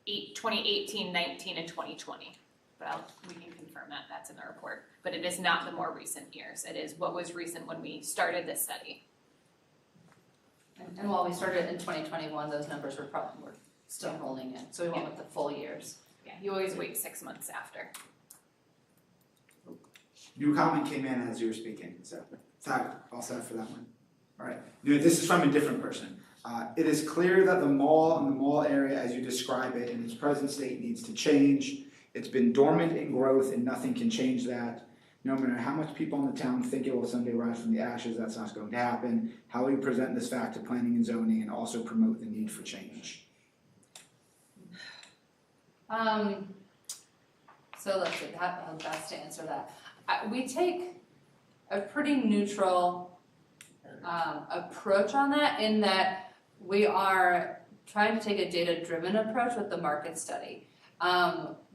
2018, 19, and 2020. But we can confirm that, that's in the report. But it is not the more recent years. It is what was recent when we started this study. And while we started in 2021, those numbers were still holding in, so we went with the full years. Yeah, you always wait 6 months after. New comment came in as you were speaking, so all set for that one. All right, this is from a different person. It is clear that the mall and the mall area as you describe it in its present state needs to change. It's been dormant in growth and nothing can change that. No matter how much people in the town think it will someday rise from the ashes, that's not going to happen. How will you present this fact to planning and zoning and also promote the need for change? So let's see, how best to answer that. We take a pretty neutral approach on that, in that we are trying to take a data-driven approach with the market study.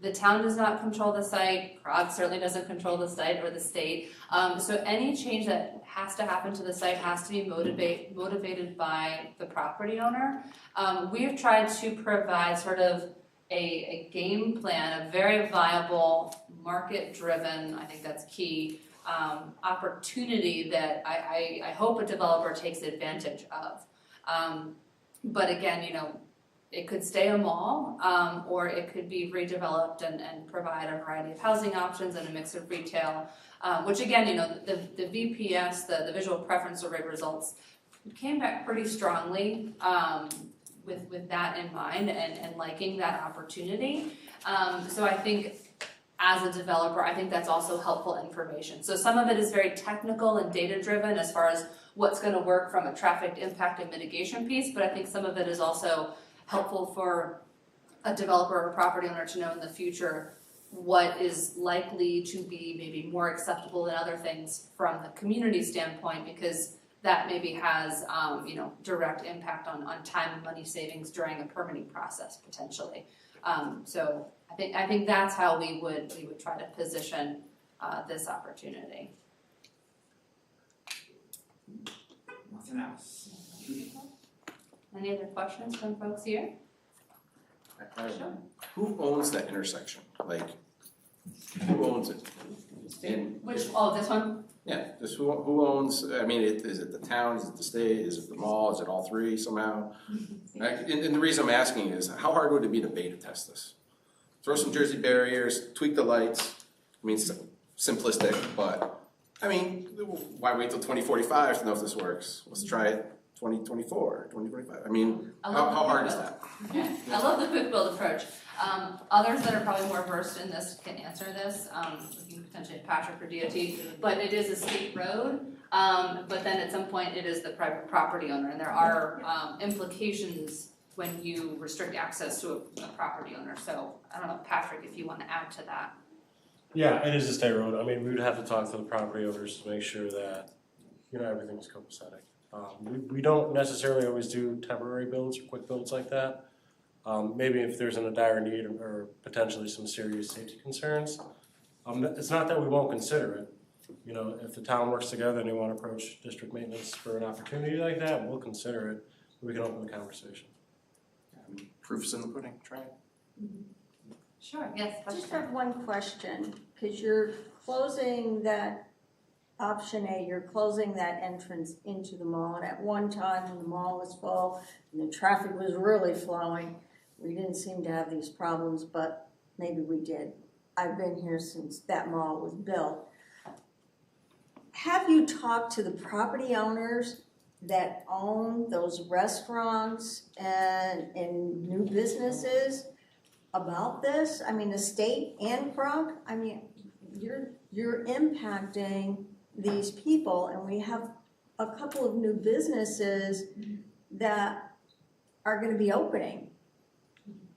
The town does not control the site, CROG certainly doesn't control the site or the state. So any change that has to happen to the site has to be motivated by the property owner. We've tried to provide sort of a game plan, a very viable, market-driven, I think that's key, opportunity that I hope a developer takes advantage of. But again, it could stay a mall, or it could be redeveloped and provide a variety of housing options and a mix of retail, which again, the VPS, the visual preference survey results came back pretty strongly with that in mind and liking that opportunity. So I think as a developer, I think that's also helpful information. So some of it is very technical and data-driven as far as what's going to work from a traffic impact and mitigation piece, but I think some of it is also helpful for a developer or a property owner to know in the future what is likely to be maybe more acceptable than other things from the community standpoint, because that maybe has direct impact on time and money savings during a permitting process potentially. So I think that's how we would try to position this opportunity. Nothing else. Any other questions from folks here? Who owns that intersection? Like, who owns it? And this one? yeah, just who owns, I mean, is it the town, is it the state, is it the mall, is it all three somehow? And the reason I'm asking is, how hard would it be to beta test this? Throw some Jersey barriers, tweak the lights, I mean, it's simplistic, but, I mean, why wait till 2045 to know if this works? Let's try it 2024, 2025, I mean, how hard is that? Yeah, I love the quick build approach. Others that are probably more versed in this can answer this, we can potentially Patrick or DOT, but it is a state road. But then at some point it is the private property owner, and there are implications when you restrict access to a property owner. So I don't know, Patrick, if you want to add to that. Yeah, it is a state road. I mean, we would have to talk to the property owners to make sure that, everything's copacetic. We don't necessarily always do temporary builds or quick builds like that. Maybe if there's a dire need or potentially some serious safety concerns. It's not that we won't consider it. If the town works together and they want to approach district maintenance for an opportunity like that, we'll consider it. We can open the conversation. Proof's in the pudding, try it. Sure, yes. I just have one question, because you're closing that option A, you're closing that entrance into the mall. And at one time when the mall was full and the traffic was really flowing, we didn't seem to have these problems, but maybe we did. I've been here since that mall was built. Have you talked to the property owners that own those restaurants and new businesses about this? I mean, the state and Krog, I mean, you're impacting these people, and we have a couple of new businesses that are going to be opening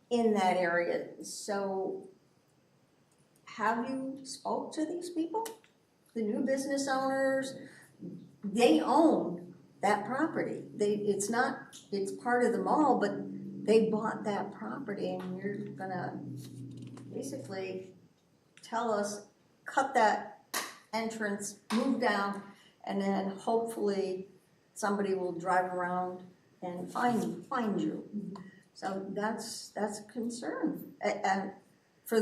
in that area. So have you spoke to these people? The new business owners, they own that property. It's part of the mall, but they bought that property, and you're gonna basically tell us, cut that entrance, move down, and then hopefully somebody will drive around and find you. So that's a concern. And for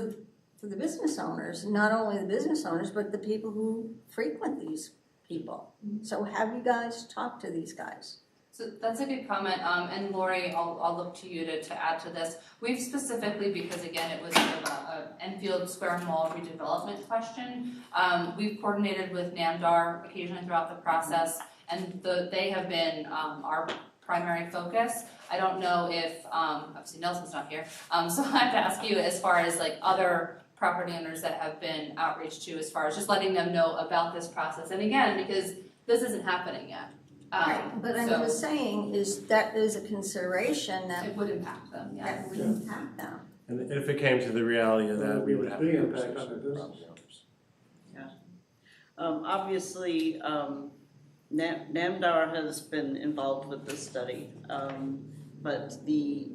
the business owners, not only the business owners, but the people who frequent these people. So have you guys talked to these guys? So that's a good comment, and Lori, I'll look to you to add to this. We've specifically, because again, it was sort of a Enfield Square Mall redevelopment question, we've coordinated with NAMDAR occasionally throughout the process, and they have been our primary focus. I don't know if, obviously Nelson's not here, so I have to ask you as far as like other property owners that have been outreached to, as far as just letting them know about this process. And again, because this isn't happening yet. Right, but I'm just saying that is a consideration that it would impact them, yeah. that would impact them. And if it came to the reality of that, we would have Big a impact conversation on with the property owners. Obviously, NAMDAR has been involved with this study, but the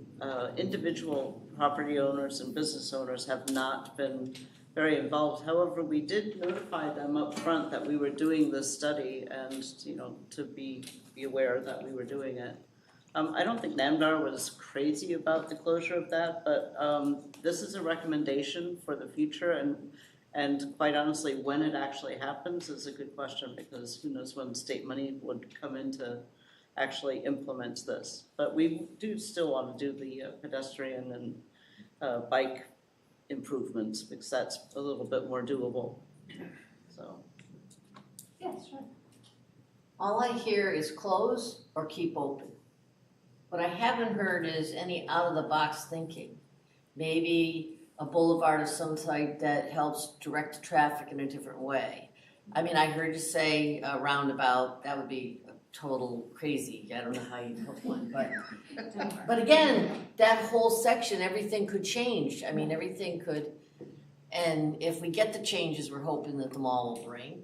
individual property owners and business owners have not been very involved. However, we did notify them up front that we were doing this study and, to be aware that we were doing it. I don't think NAMDAR was crazy about the closure of that, but this is a recommendation for the future, and quite honestly, when it actually happens is a good question, because who knows when state money would come in to actually implement this. But we do still want to do the pedestrian and bike improvements, because that's a little bit more doable. So. Yeah, sure. All I hear is close or keep open. What I haven't heard is any out-of-the-box thinking. Maybe a boulevard of some type that helps direct traffic in a different way. I mean, I heard you say a roundabout, that would be total crazy. I don't know how you'd put one, but again, that whole section, everything could change. I mean, everything could, and if we get the changes we're hoping that the mall will bring,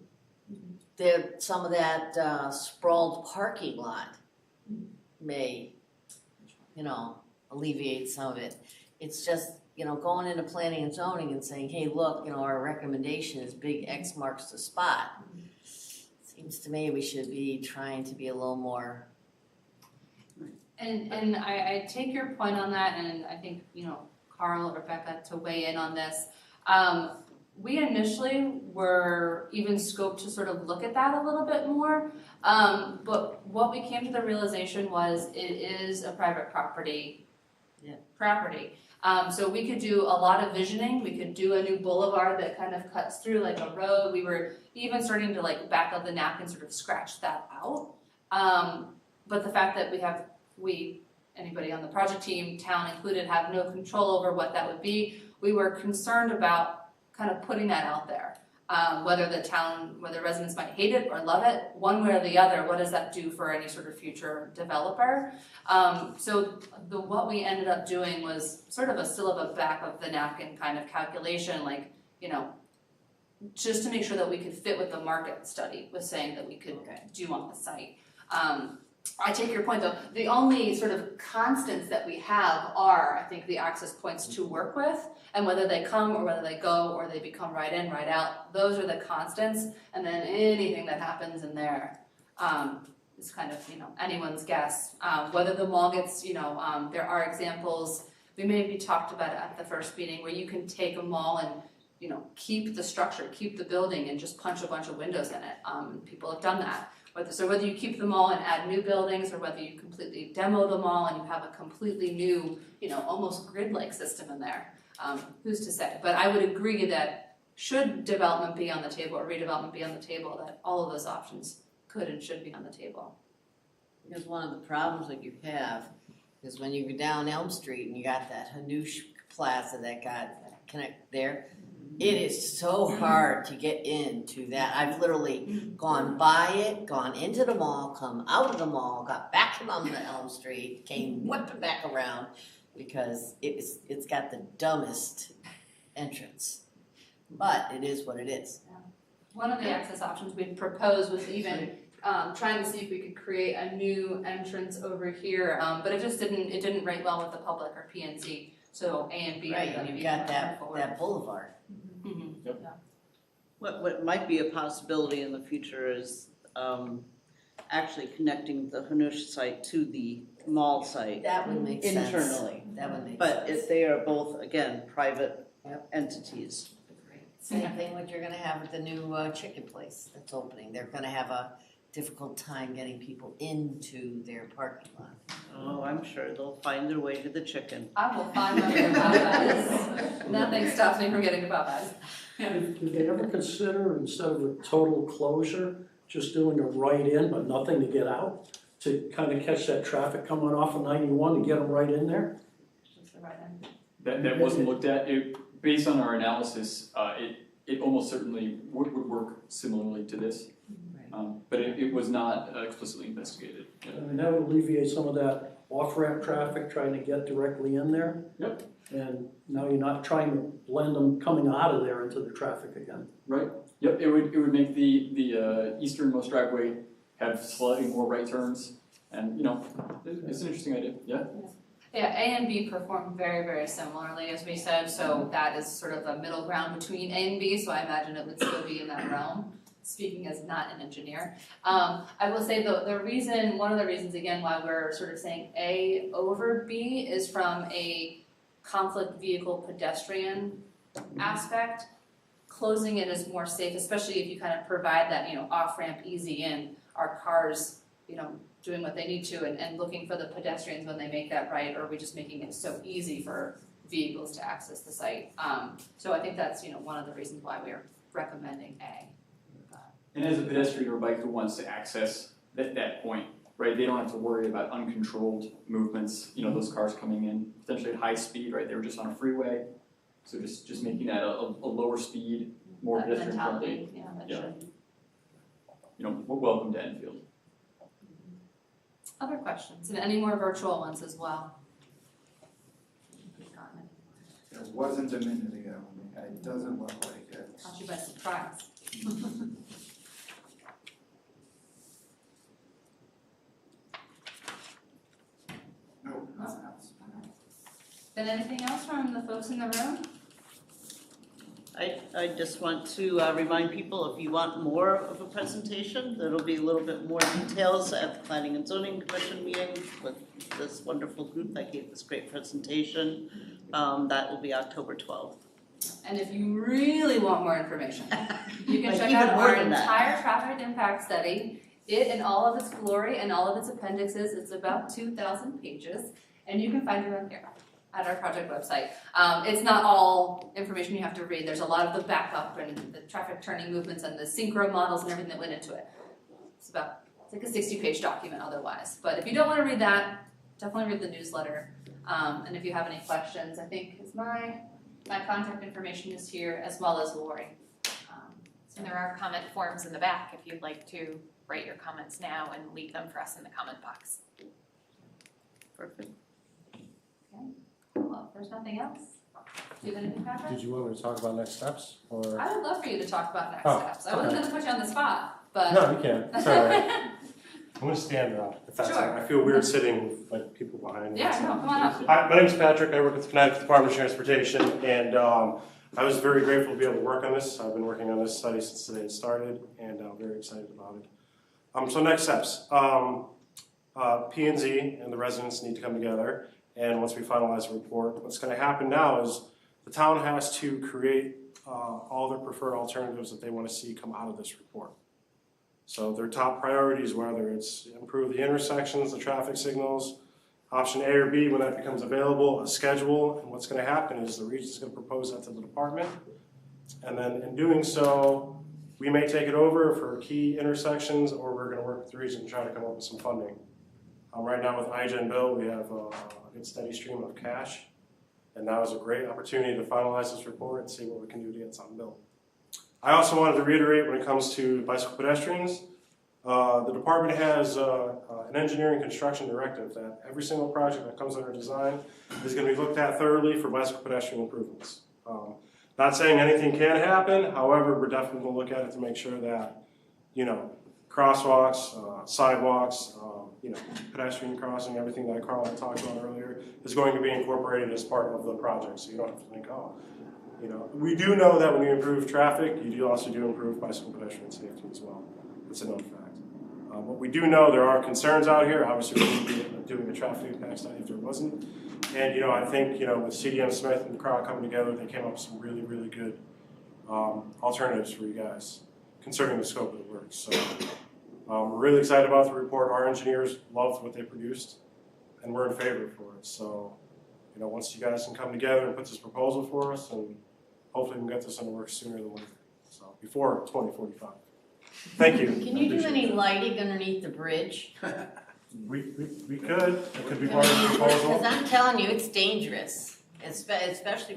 some of that sprawled parking lot may, alleviate some of it. It's just, going into planning and zoning and saying, hey, look, our recommendation is big X marks the spot. Seems to me we should be trying to be a little more. And I take your point on that, and I think, Carl or Rebecca to weigh in on this. We initially were even scoped to sort of look at that a little bit more, but what we came to the realization was it is a private property. Property. So we could do a lot of visioning, we could do a new boulevard that kind of cuts through like a road, we were even starting to like back of the napkin sort of scratch that out. But the fact that anybody on the project team, town included, have no control over what that would be, we were concerned about kind of putting that out there. Whether residents might hate it or love it, one way or the other, what does that do for any sort of future developer? So what we ended up doing was sort of still a back of the napkin kind of calculation, like, just to make sure that we could fit what the market study was saying that we could do on the site. I take your point though, the only sort of constants that we have are, I think, the access points to work with, and whether they come or whether they go or they become right in, right out, those are the constants, and then anything that happens in there is kind of, anyone's guess. Whether the mall gets, there are examples, we maybe talked about it at the first meeting, where you can take a mall and, keep the structure, keep the building, and just punch a bunch of windows in it. People have done that. Whether you keep the mall and add new buildings, or whether you completely demo the mall and you have a completely new, almost grid-like system in there, who's to say? But I would agree that should development be on the table or redevelopment be on the table, that all of those options could and should be on the table. Because one of the problems that you have is when you go down Elm Street and you got that Hanush Plaza that got connected there, it is so hard to get into that. I've literally gone by it, gone into the mall, come out of the mall, got back on the Elm Street, came whipping back around, because it's got the dumbest entrance. But it is what it is. One of the access options we'd proposed was even trying to see if we could create a new entrance over here, but it didn't rate well with the public or PNC. So A and B. Right, and you've got that boulevard. Mm-hmm. Yep. Yeah. What might be a possibility in the future is actually connecting the Hanush site to the mall site That would make sense. internally. That would make But sense. if they are both, again, private Yep. entities. Same thing what you're gonna have with the new chicken place that's opening. They're gonna have a difficult time getting people into their parking lot. Oh, I'm sure they'll find their way to the chicken. I will find my way to Popeyes. Nothing stops me from getting to Popeyes. Did they ever consider, instead of a total closure, just doing a right in but nothing to get out? To kind of catch that traffic coming off of 91 and get them right in there? Just the right end. That wasn't looked at. Based on our analysis, it almost certainly would work similarly to this. But it was not explicitly investigated. I mean, that would alleviate some of that off-ramp traffic trying to get directly in there. Yep. And now you're not trying to blend them coming out of there into the traffic again. Right. Yep. It would make the easternmost driveway have slightly more right turns, and it's an interesting idea. Yeah. Yeah, A and B perform very, very similarly, as we said, so that is sort of a middle ground between A and B, so I imagine it would still be in that realm, speaking as not an engineer. I will say one of the reasons again why we're sort of saying A over B is from a conflict vehicle pedestrian aspect. Closing it is more safe, especially if you kind of provide that, off-ramp, easy in, our cars, doing what they need to and looking for the pedestrians when they make that right, or are we just making it so easy for vehicles to access the site? So I think that's, one of the reasons why we're recommending A. And as a pedestrian or biker who wants to access that point, right, they don't have to worry about uncontrolled movements, those cars coming in potentially at high speed, right, they were just on a freeway. So just making that a lower speed, more That pedestrian friendly. mentality, yeah, that Yeah. should. Welcome to Enfield. Other questions, and any more virtual ones as well? There wasn't a minute ago. It doesn't look like it. Caught you by surprise. Nope, nothing else. Then anything else from the folks in the room? I just want to remind people, if you want more of a presentation, there'll be a little bit more details at the Planning and Zoning Commission meeting with this wonderful group that gave this great presentation. That will be October 12th. And if you really want more information, you can Like check even out more our than that. entire traffic impact study. It in all of its glory and all of its appendixes, it's about 2,000 pages, and you can find it around here at our project website. It's not all information you have to read. There's a lot of the backup and the traffic turning movements and the synchro models and everything that went into it. It's like a 60-page document otherwise. But if you don't want to read that, definitely read the newsletter. And if you have any questions, I think my contact information is here, as well as Lori. And there are comment forms in the back if you'd like to write your comments now and leave them for us in the comment box. Perfect. Well, if there's nothing else, do you have anything, Patrick? Did you want me to talk about next steps, or? I would love for you to talk about next Oh, steps. I wasn't okay. gonna put you on the spot, but. No, you can't, it's all right. I'm gonna stand up, if that's all Sure. right. I feel weird sitting with like people behind me. Yeah, no, come on up. Hi, my name's Patrick, I work with the Connecticut Department of Transportation, and I was very grateful to be able to work on this. I've been working on this study since the day it started, and I'm very excited about it. So next steps. P&Z and the residents need to come together, and once we finalize the report, what's gonna happen now is the town has to create all their preferred alternatives that they wanna see come out of this report. So their top priorities, whether it's improve the intersections, the traffic signals, option A or B, when that becomes available, a schedule, and what's gonna happen is the region's gonna propose that to the department. And then in doing so, we may take it over for key intersections, or we're gonna work with the region and try to come up with some funding. Right now with IGen Bill, we have a good steady stream of cash, and now is a great opportunity to finalize this report and see what we can do to get something built. I also wanted to reiterate when it comes to bicycle pedestrians, the department has an engineering construction directive that every single project that comes under design is going to be looked at thoroughly for bicycle pedestrian improvements. Not saying anything can happen, however, we're definitely going to look at it to make sure that, crosswalks, sidewalks, pedestrian crossing, everything that Carl had talked about earlier is going to be incorporated as part of the project, so you don't have to think, we do know that when you improve traffic, you do also improve bicycle pedestrian safety as well. It's a known fact. But we do know there are concerns out here. Obviously, we would be doing a traffic impact study if there wasn't. And I think with CDM Smith and the crowd coming together, they came up with some really, really good alternatives for you guys concerning the scope of the work. So we're really excited about the report. Our engineers loved what they produced, and we're in favor for it. So once you guys can come together and put this proposal for us, and hopefully we can get this into work sooner than later. So before 2045. Thank you. Can you do any lighting underneath the bridge? We could. It could be part of the proposal. Because I'm telling you, it's dangerous, especially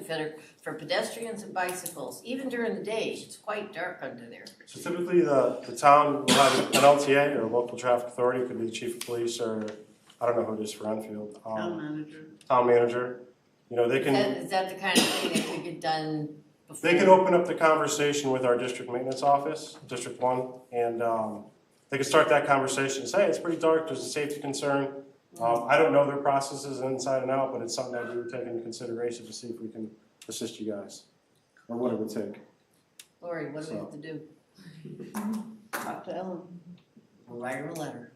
for pedestrians and bicycles. Even during the day, it's quite dark under there. So typically the town will have an LTA or a local traffic authority. It could be the chief of police or I don't know who it is for Enfield. Town manager. Town manager. They can. Is that the kind of thing that could get done before? They can open up the conversation with our district maintenance office, District 1, and they can start that conversation and say, hey, it's pretty dark, there's a safety concern. I don't know their processes inside and out, but it's something that we would take into consideration to see if we can assist you guys, or what it would take. Lori, what do we have to do? Talk to Ellen. We'll write her a letter.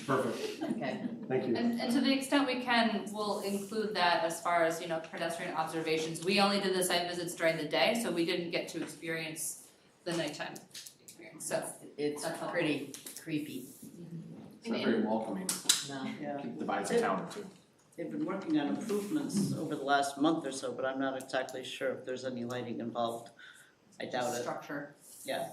Perfect. Okay. Thank you. And to the extent we can, we'll include that as far as, pedestrian observations. We only did the site visits during the day, so we didn't get to experience the nighttime experience, so. It's That's all. pretty creepy. It's not very welcoming. No. Yeah. Divides the town too. They've been working on improvements over the last month or so, but I'm not exactly sure if there's any lighting involved. I doubt it. Structure. Yeah.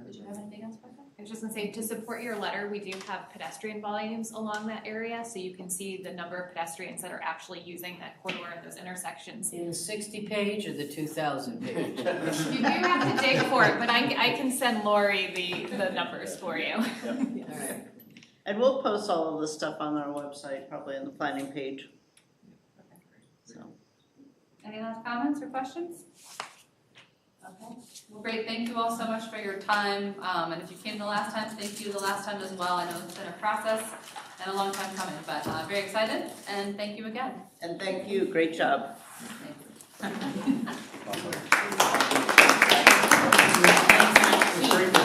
Did you have anything else, Becca? I was just gonna say, to support your letter, we do have pedestrian volumes along that area, so you can see the number of pedestrians that are actually using that corridor and those intersections. In the 60-page or the 2,000-page? You do have to dig for it, but I can send Lori the numbers for you. All right. And we'll post all of this stuff on our website, probably on the planning page. So. Any last comments or questions? Okay, well, great, thank you all so much for your time, and if you came the last time, thank you the last time as well. I know it's been a process and a long time coming, but very excited, and thank you again. And thank you, great job. Thank you. It's great